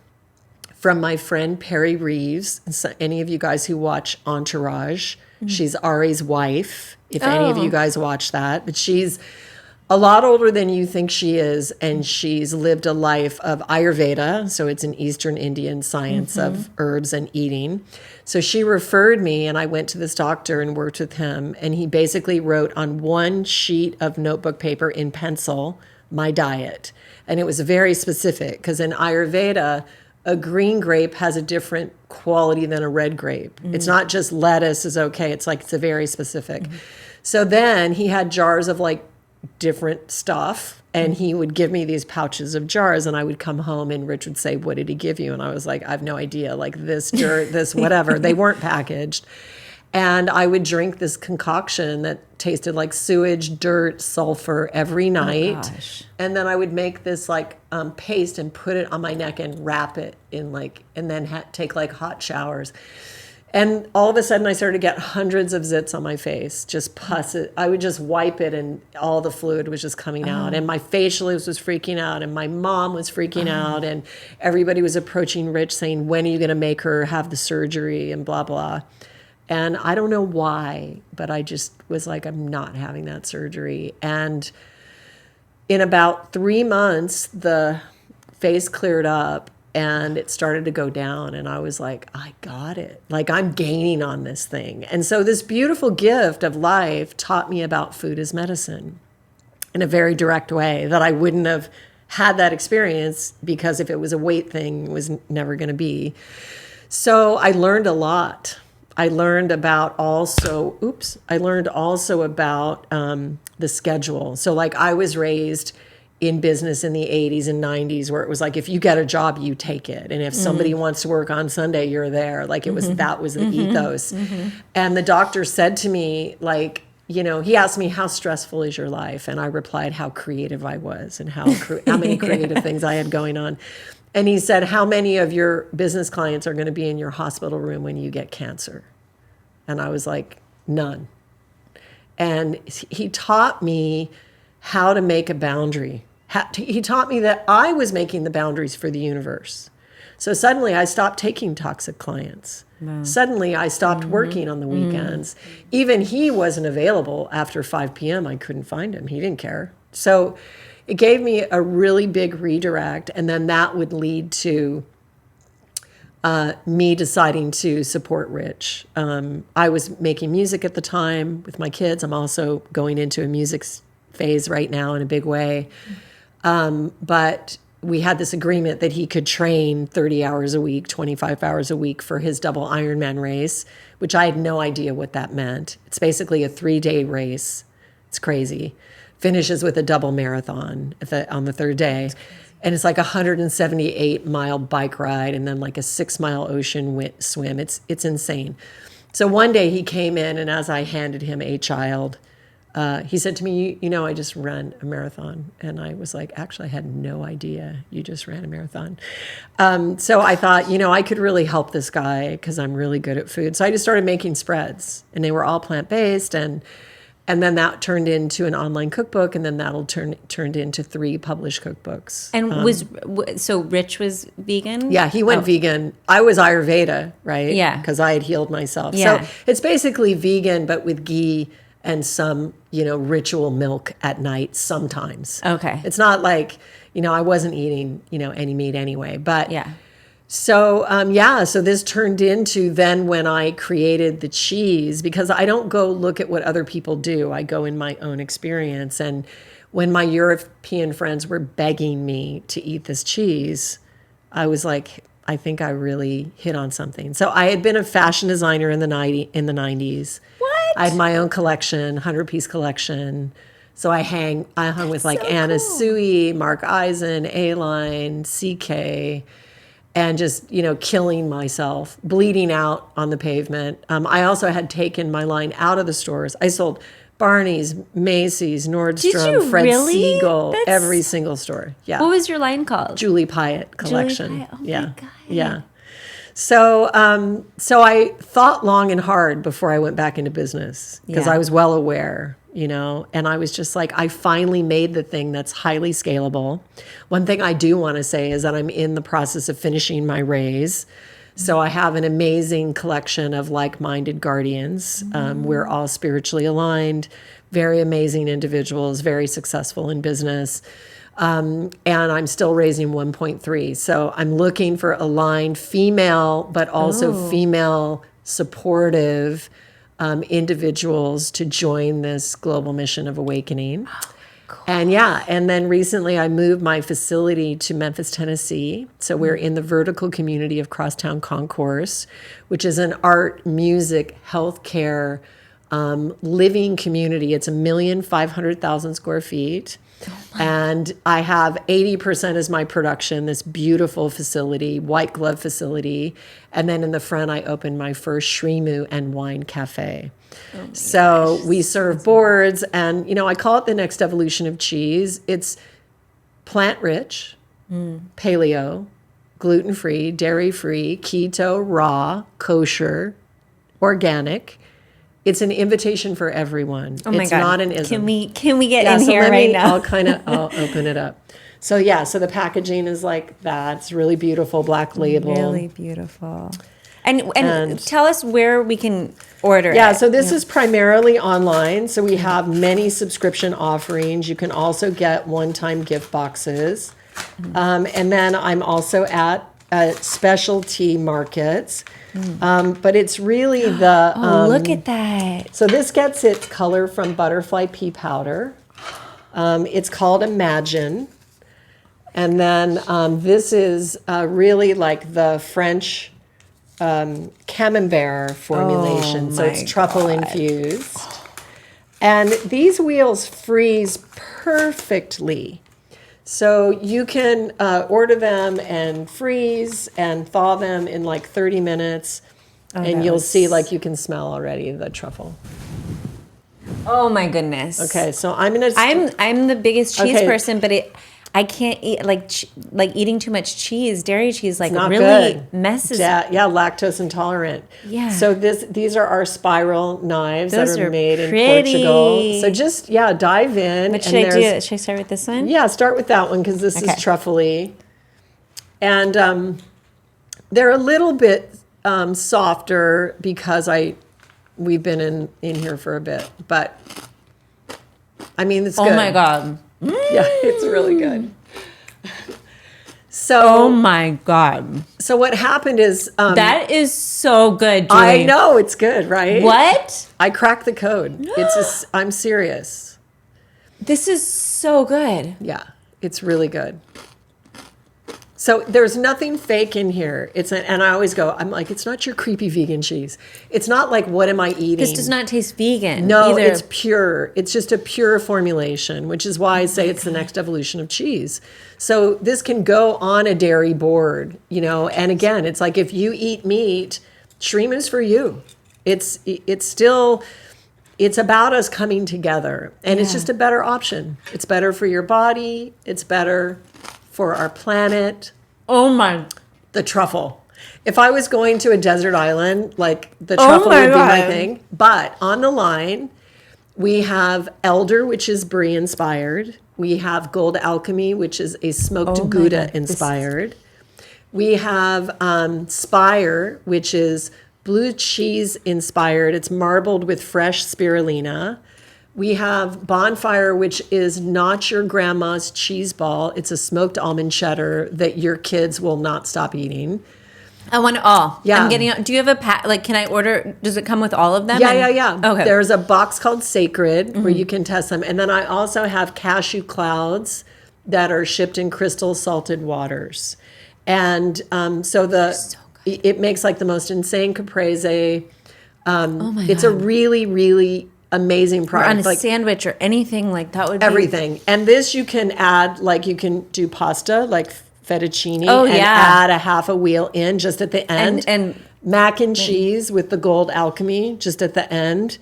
from my friend Perry Reeves. So any of you guys who watch Entourage, she's Ari's wife, if any of you guys watch that. But she's a lot older than you think she is, and she's lived a life of Ayurveda, so it's an Eastern Indian science of herbs and eating. So she referred me, and I went to this doctor and worked with him, and he basically wrote on one sheet of notebook paper in pencil my diet. And it was very specific, because in Ayurveda, a green grape has a different quality than a red grape. It's not just lettuce is okay. It's like, it's a very specific. So then he had jars of like different stuff, and he would give me these pouches of jars, and I would come home and Rich would say, what did he give you? And I was like, I have no idea, like this dirt, this whatever. They weren't packaged. And I would drink this concoction that tasted like sewage, dirt, sulfur every night. And then I would make this like paste and put it on my neck and wrap it in like, and then take like hot showers. And all of a sudden I started to get hundreds of zits on my face, just pus. I would just wipe it and all the fluid was just coming out. And my facialist was freaking out, and my mom was freaking out, and everybody was approaching Rich saying, when are you going to make her have the surgery and blah, blah. And I don't know why, but I just was like, I'm not having that surgery. And in about 3 months, the face cleared up and it started to go down. And I was like, I got it. Like, I'm gaining on this thing. And so this beautiful gift of life taught me about food as medicine in a very direct way that I wouldn't have had that experience, because if it was a weight thing, it was never going to be. So I learned a lot. I learned also about the schedule. So like, I was raised in business in the 80s and 90s, where it was like, if you get a job, you take it. And if somebody wants to work on Sunday, you're there. Like, it was, that was the ethos. And the doctor said to me, like, you know, he asked me, how stressful is your life? And I replied, how creative I was, and how many creative things I had going on. And he said, how many of your business clients are going to be in your hospital room when you get cancer? And I was like, none. And he taught me how to make a boundary. He taught me that I was making the boundaries for the universe. So suddenly I stopped taking toxic clients. Wow. Suddenly I stopped working on the weekends. Even he wasn't available after 5 p.m. I couldn't find him. He didn't care. So it gave me a really big redirect. And then that would lead to me deciding to support Rich. I was making music at the time with my kids. I'm also going into a music phase right now in a big way. But we had this agreement that he could train 30 hours a week, 25 hours a week for his double Ironman race, which I had no idea what that meant. It's basically a 3-day race. It's crazy. Finishes with a double marathon on the third day. And it's like a 178-mile bike ride and then like a 6-mile ocean swim. It's insane. So one day he came in, and as I handed him a child, he said to me, you know, I just ran a marathon. And I was like, actually, I had no idea you just ran a marathon. So I thought, you know, I could really help this guy because I'm really good at food. So I just started making spreads, and they were all plant-based. And then that turned into an online cookbook, and then that'll turned into 3 published cookbooks. And so Rich was vegan? Yeah, he went vegan. I was Ayurveda, right? Yeah. Because I had healed myself. Yeah. So it's basically vegan, but with ghee and some, you know, ritual milk at night sometimes. Okay. It's not like, you know, I wasn't eating, you know, any meat anyway. But yeah. So, so this turned into then when I created the cheese, because I don't go look at what other people do. I go in my own experience. And when my European friends were begging me to eat this cheese, I was like, I think I really hit on something. So I had been a fashion designer in the 90s. What? I had my own collection, 100-piece collection. So I hung with like Anna Sui, Mark Eisen, A-Line, CK, and just, you know, killing myself, bleeding out on the pavement. I also had taken my line out of the stores. I sold Barney's, Macy's, Nordstrom, Fred Siegel, every single store. Yeah. What was your line called? Julie Piatt collection. Julie Piatt. Oh yeah. My God. Yeah. So I thought long and hard before I went back into business, because I was well aware, you know, and I was just like, I finally made the thing that's highly scalable. One thing I do want to say is that I'm in the process of finishing my raise. So I have an amazing collection of like-minded guardians. We're all spiritually aligned, very amazing individuals, very successful in business. And I'm still raising 1.3. So I'm looking for aligned female, but also female supportive individuals to join this global mission of awakening. And and then recently I moved my facility to Memphis, Tennessee. So we're in the vertical community of Crosstown Concourse, which is an art, music, healthcare, living community. It's 1,500,000 square feet. And I have 80% as my production, this beautiful facility, white glove facility. And then in the front, I opened my first Shrimu and wine cafe. So we serve boards, and, I call it the next evolution of cheese. It's plant-rich, paleo, gluten-free, dairy-free, keto, raw, kosher, organic. It's an invitation for everyone. Oh my it's God. Not an ism. Can we get in here right now? I'll open it up. So so the packaging is like that. It's really beautiful, black label. Really beautiful. And tell us where we can order it. Yeah, so this is primarily online. So we have many subscription offerings. You can also get one-time gift boxes. And then I'm also at specialty markets. But it's really the... look at that. So this gets its color from butterfly pea powder. It's called Imagine. And then this is really like the French camembert formulation. So it's truffle infused. And these wheels freeze perfectly. So you can order them and freeze and thaw them in like 30 minutes. And you'll see, like, you can smell already the truffle. Oh my goodness. Okay, so I'm gonna. I'm the biggest cheese person, but I can't eat like eating too much cheese, dairy cheese, like really good. messes. Lactose intolerant. Yeah. So these are our spiral knives Those that are made in pretty. Portugal. So just dive in. What should I do? Should I start with this one? Yeah, start with that one because this is truffly, and they're a little bit softer because we've been in here for a bit, but I mean it's good. Oh my God. Yeah, it's really good. So, oh my God. So what happened is that is so good, Julie. I know it's good, right? What? I cracked the code. I'm serious. This is so good. Yeah, it's really good. So there's nothing fake in here. And I always go, I'm like, it's not your creepy vegan cheese. It's not like, what am I eating? This does not taste vegan. No, either. It's pure. It's just a pure formulation, which is why I say it's the next evolution of cheese. So this can go on a dairy board, and again, it's like if you eat meat, Shrimu's for you. It's about us coming together, and it's just a better option. It's better for your body. It's better for our planet. Oh my. The truffle. If I was going to a desert island, like the truffle would be my thing. But on the line, we have Elder, which is brie inspired. We have Gold Alchemy, which is a smoked Gouda inspired. We have Spire, which is blue cheese inspired. It's marbled with fresh spirulina. We have Bonfire, which is not your grandma's cheese ball. It's a smoked almond cheddar that your kids will not stop eating. I want it all. Yeah. I'm getting. Do you have a pack? Like, can I order? Does it come with all of them? Yeah. Okay. There's a box called Sacred where you can test them. And then I also have cashew clouds that are shipped in crystal salted waters. And it makes like the most insane caprese. It's a really, really amazing product. Or on a sandwich or anything like that would be. Everything. And this you can add, like you can do pasta, like fettuccine, and yeah. add a half a wheel in just at the end. And mac and cheese with the Gold Alchemy just at the end.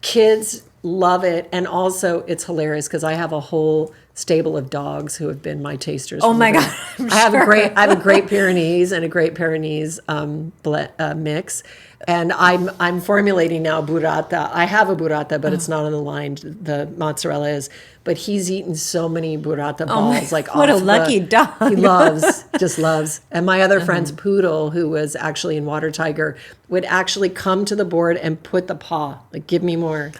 Kids love it. And also it's hilarious because I have a whole stable of dogs who have been my tasters. Oh my God. I have a great Pyrenees and a great Pyrenees mix. And I'm formulating now burrata. I have a burrata, but it's not on the line. The mozzarella is. But he's eaten so many burrata balls. What a lucky dog. He just loves. And my other friend's poodle, who was actually in Water Tiger, would actually come to the board and put the paw. Like, give me more.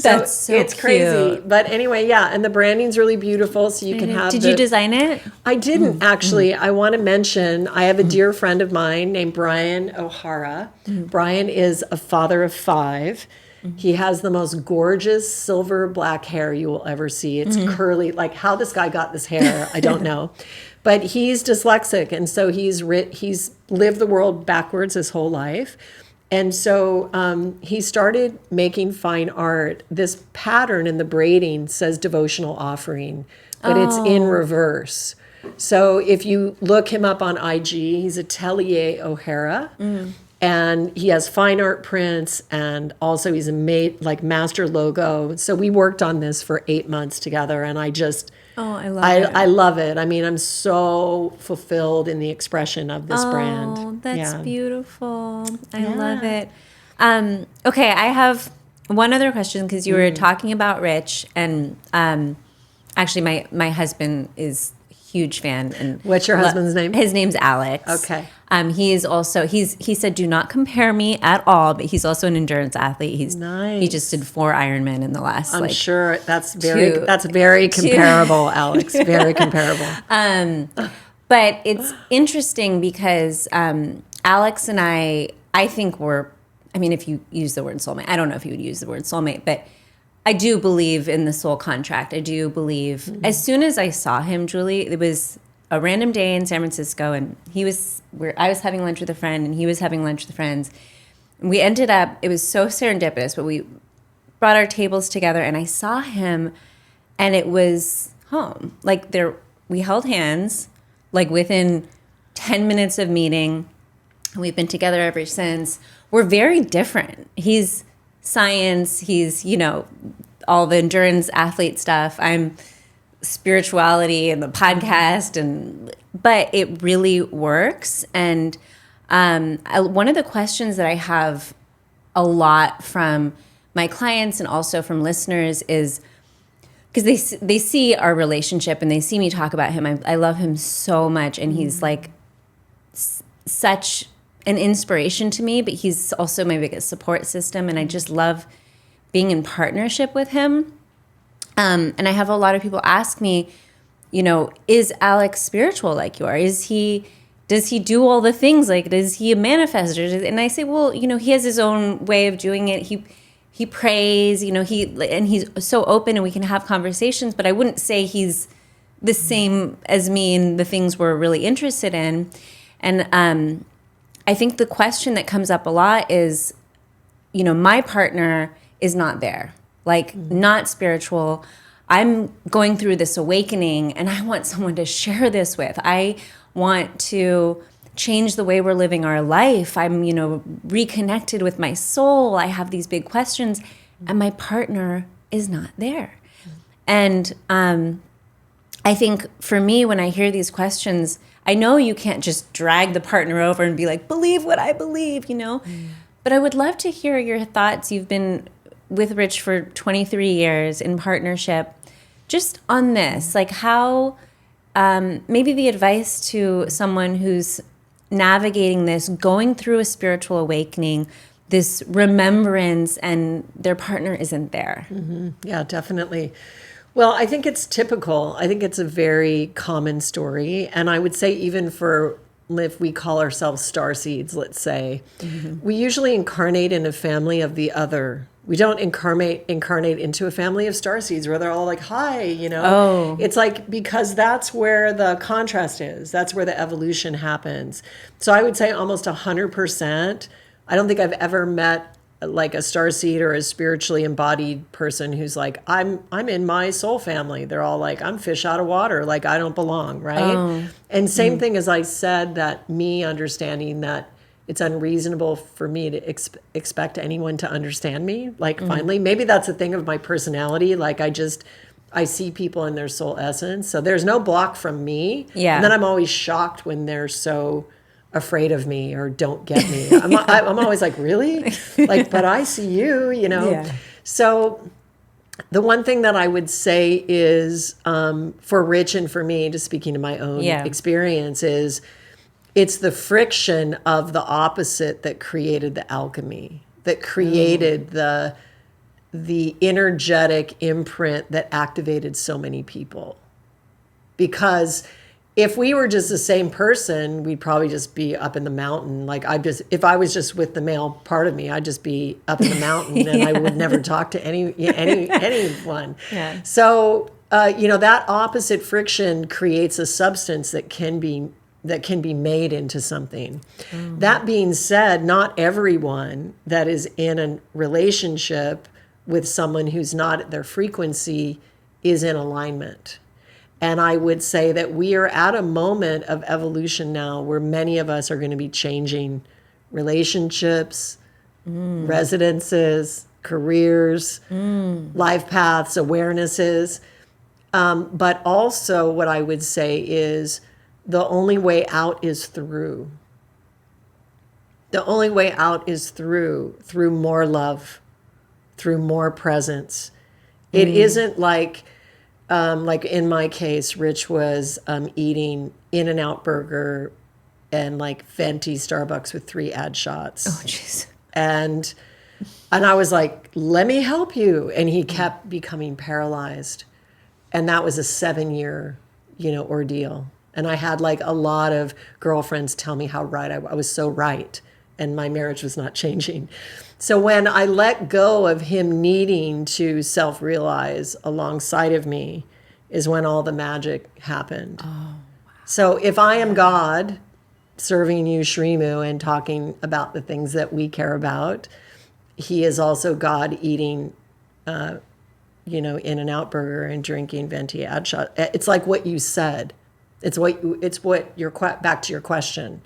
That's so it's crazy. But anyway, yeah, and the branding's really beautiful, so you can have. Did you design it? I didn't actually. I want to mention I have a dear friend of mine named Brian O'Hara. Brian is a father of 5. He has the most gorgeous silver black hair you will ever see. It's curly. Like how this guy got this hair, I don't know. But he's dyslexic, and so he's lived the world backwards his whole life. And so he started making fine art. This pattern in the braiding says devotional offering, but it's in reverse. So if you look him up on IG, he's Atelier O'Hara. And he has fine art prints, and also he's a master logo. So we worked on this for 8 months together, and I love it. I mean, I'm so fulfilled in the expression of this brand. Oh, that's beautiful. I love it. Okay, I have one other question, because you were talking about Rich, and actually my husband is a huge fan. And what's your husband's name? His name's Alex. Okay. He is also he said do not compare me at all, but he's also an endurance athlete. Nice. He just did 4 Ironman in the last. I'm sure that's very comparable, Alex. Very comparable. But it's interesting because Alex and I think we're. I mean, if you use the word soulmate, I don't know if you would use the word soulmate, but I do believe in the soul contract. I do believe. As soon as I saw him, Julie, it was a random day in San Francisco, and I was having lunch with a friend, and he was having lunch with friends. And we ended up, it was so serendipitous, but we brought our tables together, and I saw him, and it was home. Like we held hands, like within 10 minutes of meeting, and we've been together ever since. We're very different. He's science, he's, all the endurance athlete stuff. I'm spirituality and the podcast, but it really works. And one of the questions that I have a lot from my clients and also from listeners is, because they see our relationship and they see me talk about him. I love him so much, and he's like such an inspiration to me, but he's also my biggest support system, and I just love being in partnership with him. And I have a lot of people ask me, is Alex spiritual like you are? Does he do all the things? Like, is he a manifester? And I say, well, he has his own way of doing it. He prays, and he's so open, and we can have conversations, but I wouldn't say he's the same as me in the things we're really interested in. And I think the question that comes up a lot is, my partner is not there. Like, not spiritual. I'm going through this awakening, and I want someone to share this with. I want to change the way we're living our life. I'm, reconnected with my soul. I have these big questions, and my partner is not there. And I think for me, when I hear these questions, I know you can't just drag the partner over and be like, believe what I believe, But I would love to hear your thoughts. You've been with Rich for 23 years in partnership, just on this, like how, maybe the advice to someone who's navigating this, going through a spiritual awakening, this remembrance, and their partner isn't there. Mm-hmm. Yeah, definitely. Well, I think it's typical. I think it's a very common story. And I would say even if we call ourselves starseeds, let's say, we usually incarnate in a family of the other. We don't incarnate into a family of starseeds where they're all like, hi, Oh. It's like, because that's where the contrast is. That's where the evolution happens. So I would say almost 100%. I don't think I've ever met like a starseed or a spiritually embodied person who's like, I'm in my soul family. They're all like, I'm fish out of water. Like, I don't belong, right? Oh. And same thing as I said, that me understanding that it's unreasonable for me to expect anyone to understand me. Like, finally, maybe that's a thing of my personality. Like, I see people in their soul essence. So there's no block from me. Yeah. And then I'm always shocked when they're so afraid of me or don't get me. I'm always like, really? Like, but I see you, Yeah. So the one thing that I would say is, for Rich and for me, just speaking to my own experience, is it's the friction of the opposite that created the alchemy, that created the energetic imprint that activated so many people. Because if we were just the same person, we'd probably just be up in the mountain. Like if I was just with the male part of me, I'd just be up in the mountain and I would never talk to anyone. Yeah. So, that opposite friction creates a substance that can be made into something. That being said, not everyone that is in a relationship with someone who's not at their frequency is in alignment. And I would say that we are at a moment of evolution now where many of us are going to be changing relationships, residences, careers, life paths, awarenesses. But also what I would say is the only way out is through. The only way out is through more love, through more presence. It isn't like in my case, Rich was eating In-N-Out Burger and like venti Starbucks with 3 ad shots. Oh, jeez. And I was like, let me help you. And he kept becoming paralyzed. And that was a 7-year, ordeal. And I had like a lot of girlfriends tell me how right I was so right. And my marriage was not changing. So when I let go of him needing to self-realize alongside of me is when all the magic happened. Oh, wow. So if I am God serving you Shrimu and talking about the things that we care about, he is also God eating, In-N-Out Burger and drinking venti ad shot. It's like what you said. It's what your back to your question.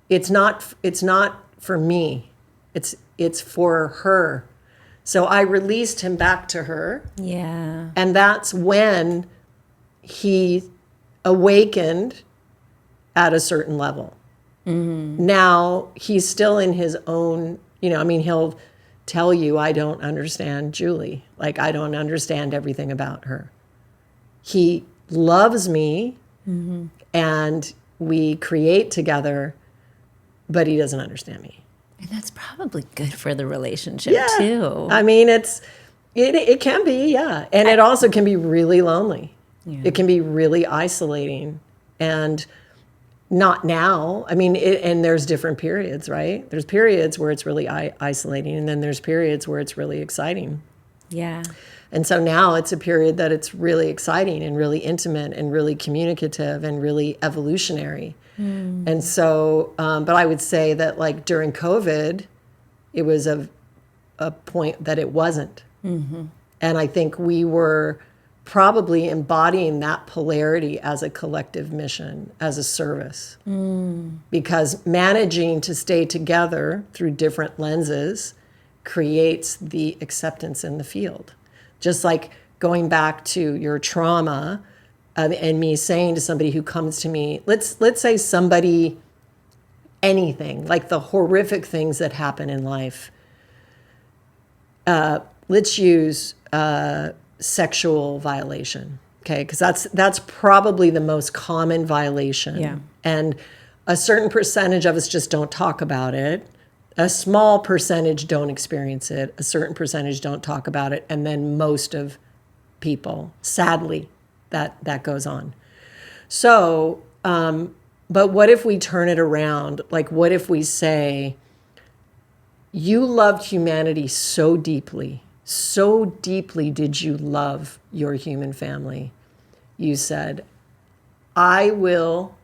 It's not for me. It's for her. So I released him back to her. Yeah. And that's when he awakened at a certain level. Now he's still in his own, he'll tell you, I don't understand Julie. Like, I don't understand everything about her. He loves me and we create together, but he doesn't understand me. And that's probably good for the relationship too. I mean, it can be, yeah. And it also can be really lonely. Yeah. It can be really isolating. And not now. I mean, and there's different periods, right? There's periods where it's really isolating, and then there's periods where it's really exciting. Yeah. And so now it's a period that it's really exciting and really intimate and really communicative and really evolutionary. And so, but I would say that like during COVID, it was a point that it wasn't. And I think we were probably embodying that polarity as a collective mission, as a service. Because managing to stay together through different lenses creates the acceptance in the field. Just like going back to your trauma, and me saying to somebody who comes to me, let's say somebody, anything, like the horrific things that happen in life. Let's use sexual violation, okay? Because that's probably the most common violation. Yeah. And a certain percentage of us just don't talk about it. A small percentage don't experience it. A certain percentage don't talk about it. And then most of people, sadly, that goes on. So, but what if we turn it around? Like, what if we say, you loved humanity so deeply did you love your human family? You said, I will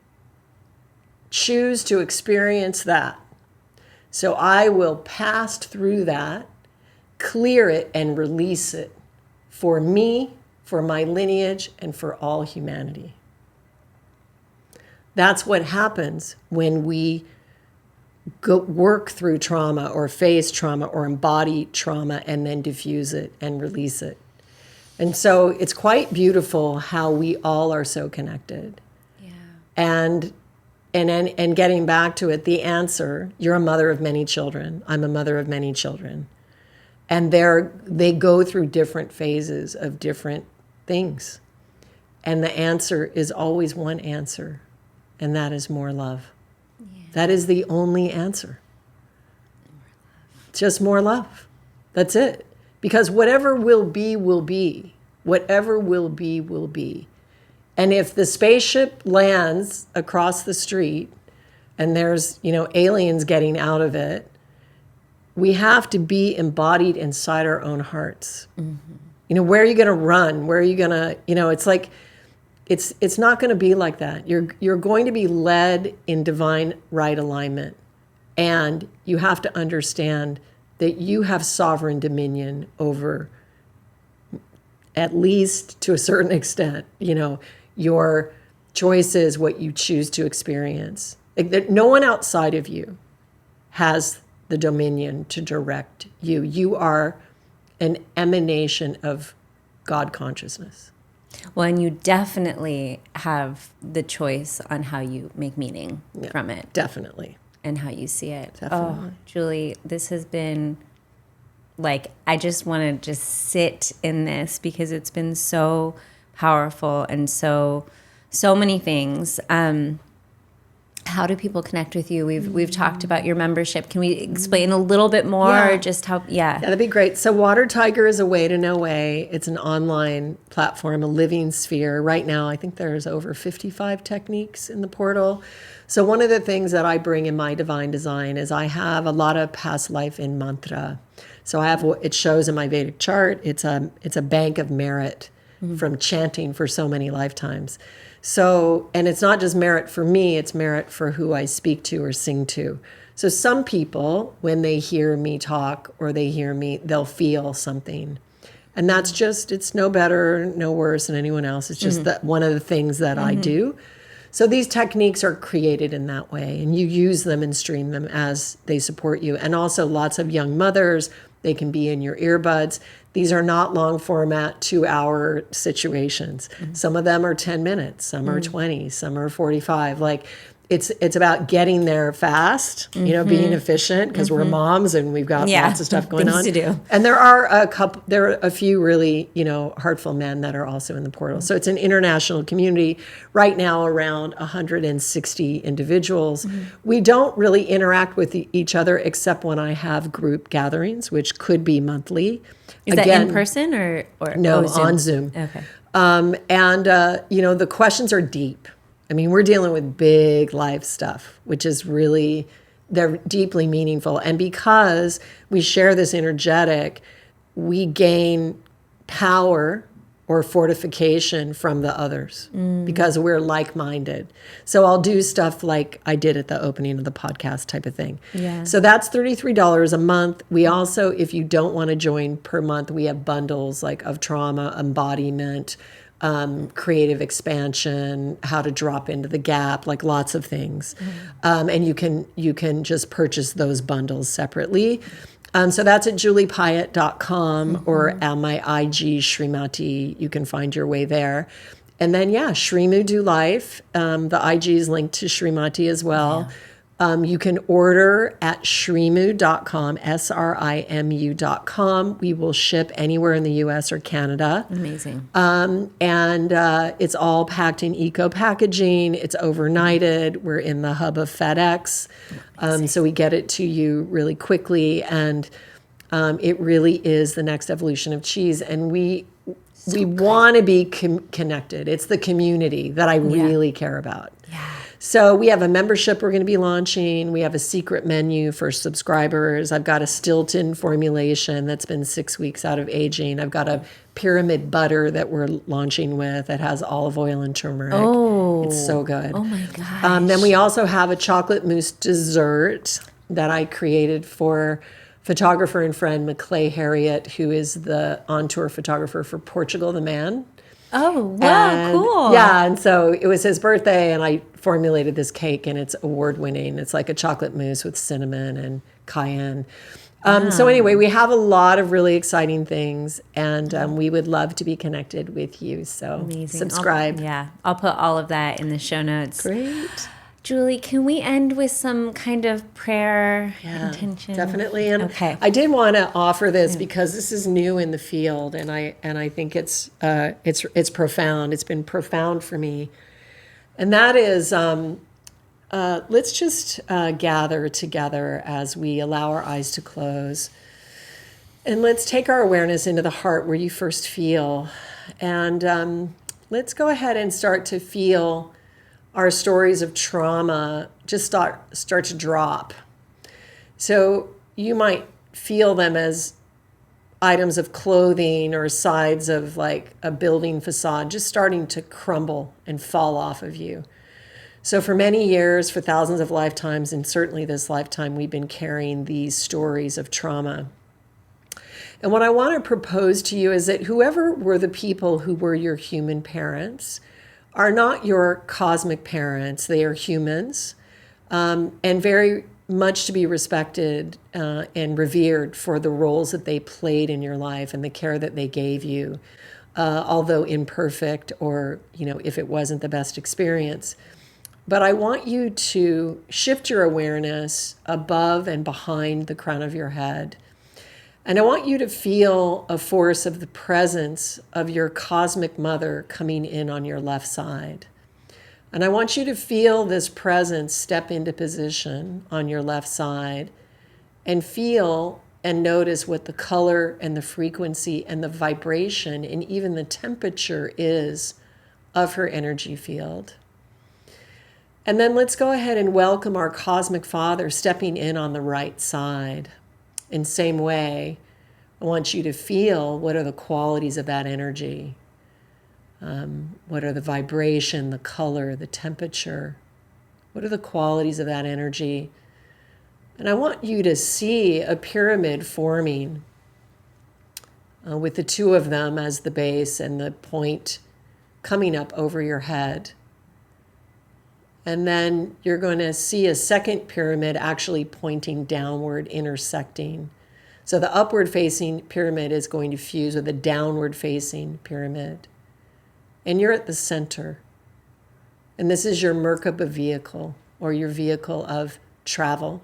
choose to experience that. So I will pass through that, clear it, and release it for me, for my lineage, and for all humanity. That's what happens when we work through trauma or face trauma or embody trauma and then diffuse it and release it. And so it's quite beautiful how we all are so connected. Yeah. And getting back to it, the answer, you're a mother of many children. I'm a mother of many children. And they go through different phases of different things. And the answer is always one answer, and that is more love. Yeah. That is the only answer. More love. Just more love. That's it. Because whatever will be, will be. Whatever will be, will be. And if the spaceship lands across the street and there's, aliens getting out of it, we have to be embodied inside our own hearts. Where are you going to run? Where are you going to, it's like, it's not going to be like that. You're going to be led in divine right alignment. And you have to understand that you have sovereign dominion over, at least to a certain extent, your choices, what you choose to experience. Like that no one outside of you has the dominion to direct you. You are an emanation of God consciousness. Well, and you definitely have the choice on how you make meaning from it. Definitely. And how you see it. Definitely. Oh, Julie, this has been I just want to just sit in this because it's been so powerful and so many things. How do people connect with you? We've talked about your membership. Can we explain a little bit more? Just how? Yeah, that'd be great. So Water Tiger is a way to know way. It's an online platform, a living sphere. Right now, I think there's over 55 techniques in the portal. So one of the things that I bring in my divine design is I have a lot of past life in mantra. So I have it shows in my Vedic chart. It's a bank of merit from chanting for so many lifetimes. So, and it's not just merit for me, it's merit for who I speak to or sing to. So some people, when they hear me talk or they hear me, they'll feel something. And that's just, it's no better, no worse than anyone else. It's just that one of the things that I do. So these techniques are created in that way, and you use them and stream them as they support you. And also lots of young mothers, they can be in your earbuds. These are not long format 2-hour situations. Some of them are 10 minutes, some are 20, some are 45. Like it's about getting there fast, being efficient because we're moms and we've got lots of stuff going on. To do. And there are a few really, heartful men that are also in the portal. So it's an international community right now, around 160 individuals. We don't really interact with each other except when I have group gatherings, which could be monthly. Is that in person or no, Zoom? on Zoom. Okay. The questions are deep. I mean, we're dealing with big life stuff, which is really, they're deeply meaningful. And because we share this energetic, we gain power or fortification from the others because we're like-minded. So I'll do stuff like I did at the opening of the podcast type of thing. Yeah. So that's $33 a month. We also, if you don't want to join per month, we have bundles like of trauma, embodiment, creative expansion, how to drop into the gap, like lots of things. And you can just purchase those bundles separately. So that's at juliepiatt.com or on my IG, Srimati. You can find your way there. And then, Shrimu Do Life. The IG is linked to Srimati as well. You can order at shrimu.com, SRIMU.com. We will ship anywhere in the U.S. or Canada. Amazing. And it's all packed in eco packaging. It's overnighted. We're in the hub of FedEx. So we get it to you really quickly. And it really is the next evolution of cheese. And we want to be connected. It's the community that I really care about. Yeah. So we have a membership we're going to be launching. We have a secret menu for subscribers. I've got a Stilton formulation that's been 6 weeks out of aging. I've got a pyramid butter that we're launching with that has olive oil and turmeric. Oh. It's so good. Oh my gosh. Then we also have a chocolate mousse dessert that I created for photographer and friend Maclay Harriet, who is the on-tour photographer for Portugal the Man. Oh, wow, cool. Yeah, and so it was his birthday, and I formulated this cake, and it's award-winning. It's like a chocolate mousse with cinnamon and cayenne. So anyway, we have a lot of really exciting things, and we would love to be connected with you. So subscribe. I'll put all of that in the show notes. Great. Julie, can we end with some kind of prayer intention? Definitely. And okay. I did want to offer this because this is new in the field, and I think it's profound. It's been profound for me, and that is let's just gather together as we allow our eyes to close, and let's take our awareness into the heart where you first feel, and let's go ahead and start to feel our stories of trauma just start to drop. So you might feel them as items of clothing or sides of like a building facade just starting to crumble and fall off of you. So for many years, for thousands of lifetimes, and certainly this lifetime, we've been carrying these stories of trauma. And what I want to propose to you is that whoever were the people who were your human parents are not your cosmic parents. They are humans, and very much to be respected and revered for the roles that they played in your life and the care that they gave you, although imperfect or, if it wasn't the best experience. But I want you to shift your awareness above and behind the crown of your head. And I want you to feel a force of the presence of your cosmic mother coming in on your left side. And I want you to feel this presence step into position on your left side and feel and notice what the color and the frequency and the vibration and even the temperature is of her energy field. And then let's go ahead and welcome our cosmic father stepping in on the right side. In same way, I want you to feel what are the qualities of that energy. What are the vibration, the color, the temperature? What are the qualities of that energy? And I want you to see a pyramid forming with the two of them as the base and the point coming up over your head. And then you're going to see a second pyramid actually pointing downward, intersecting. So the upward facing pyramid is going to fuse with a downward facing pyramid. And you're at the center. And this is your Merkaba vehicle, or your vehicle of travel.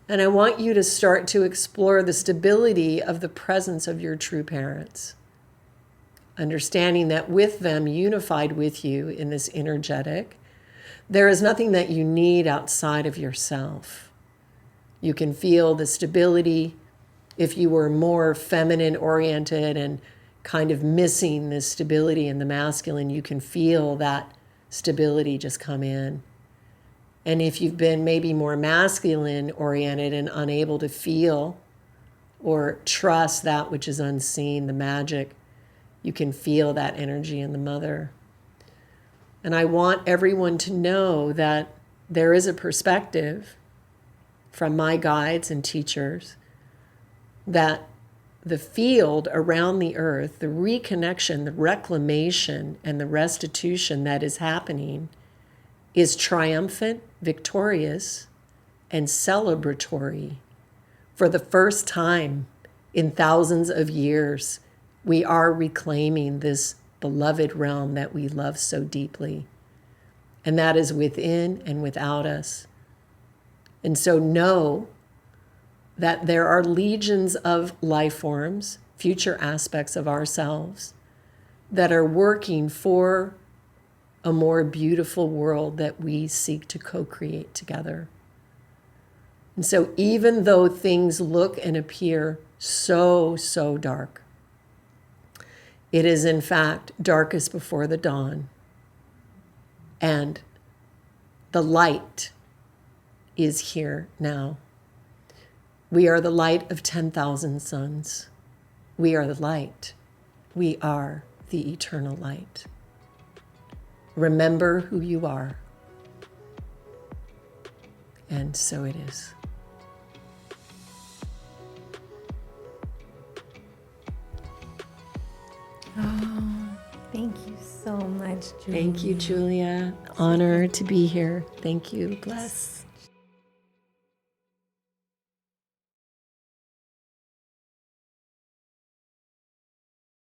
And I want you to start to explore the stability of the presence of your true parents. Understanding that with them, unified with you in this energetic, there is nothing that you need outside of yourself. You can feel the stability. If you were more feminine oriented and kind of missing this stability in the masculine, you can feel that stability just come in. And if you've been maybe more masculine oriented and unable to feel or trust that which is unseen, the magic, you can feel that energy in the mother. And I want everyone to know that there is a perspective from my guides and teachers that the field around the earth, the reconnection, the reclamation, and the restitution that is happening is triumphant, victorious, and celebratory. For the first time in thousands of years, we are reclaiming this beloved realm that we love so deeply. And that is within and without us. And so know that there are legions of life forms, future aspects of ourselves, that are working for a more beautiful world that we seek to co-create together. And so even though things look and appear so dark, it is in fact darkest before the dawn. And the light is here now. We are the light of 10,000 suns. We are the light. We are the eternal light. Remember who you are. And so it is. Oh, thank you so much, Julie. Thank you, Julia. Honor to be here. Thank you. Bless.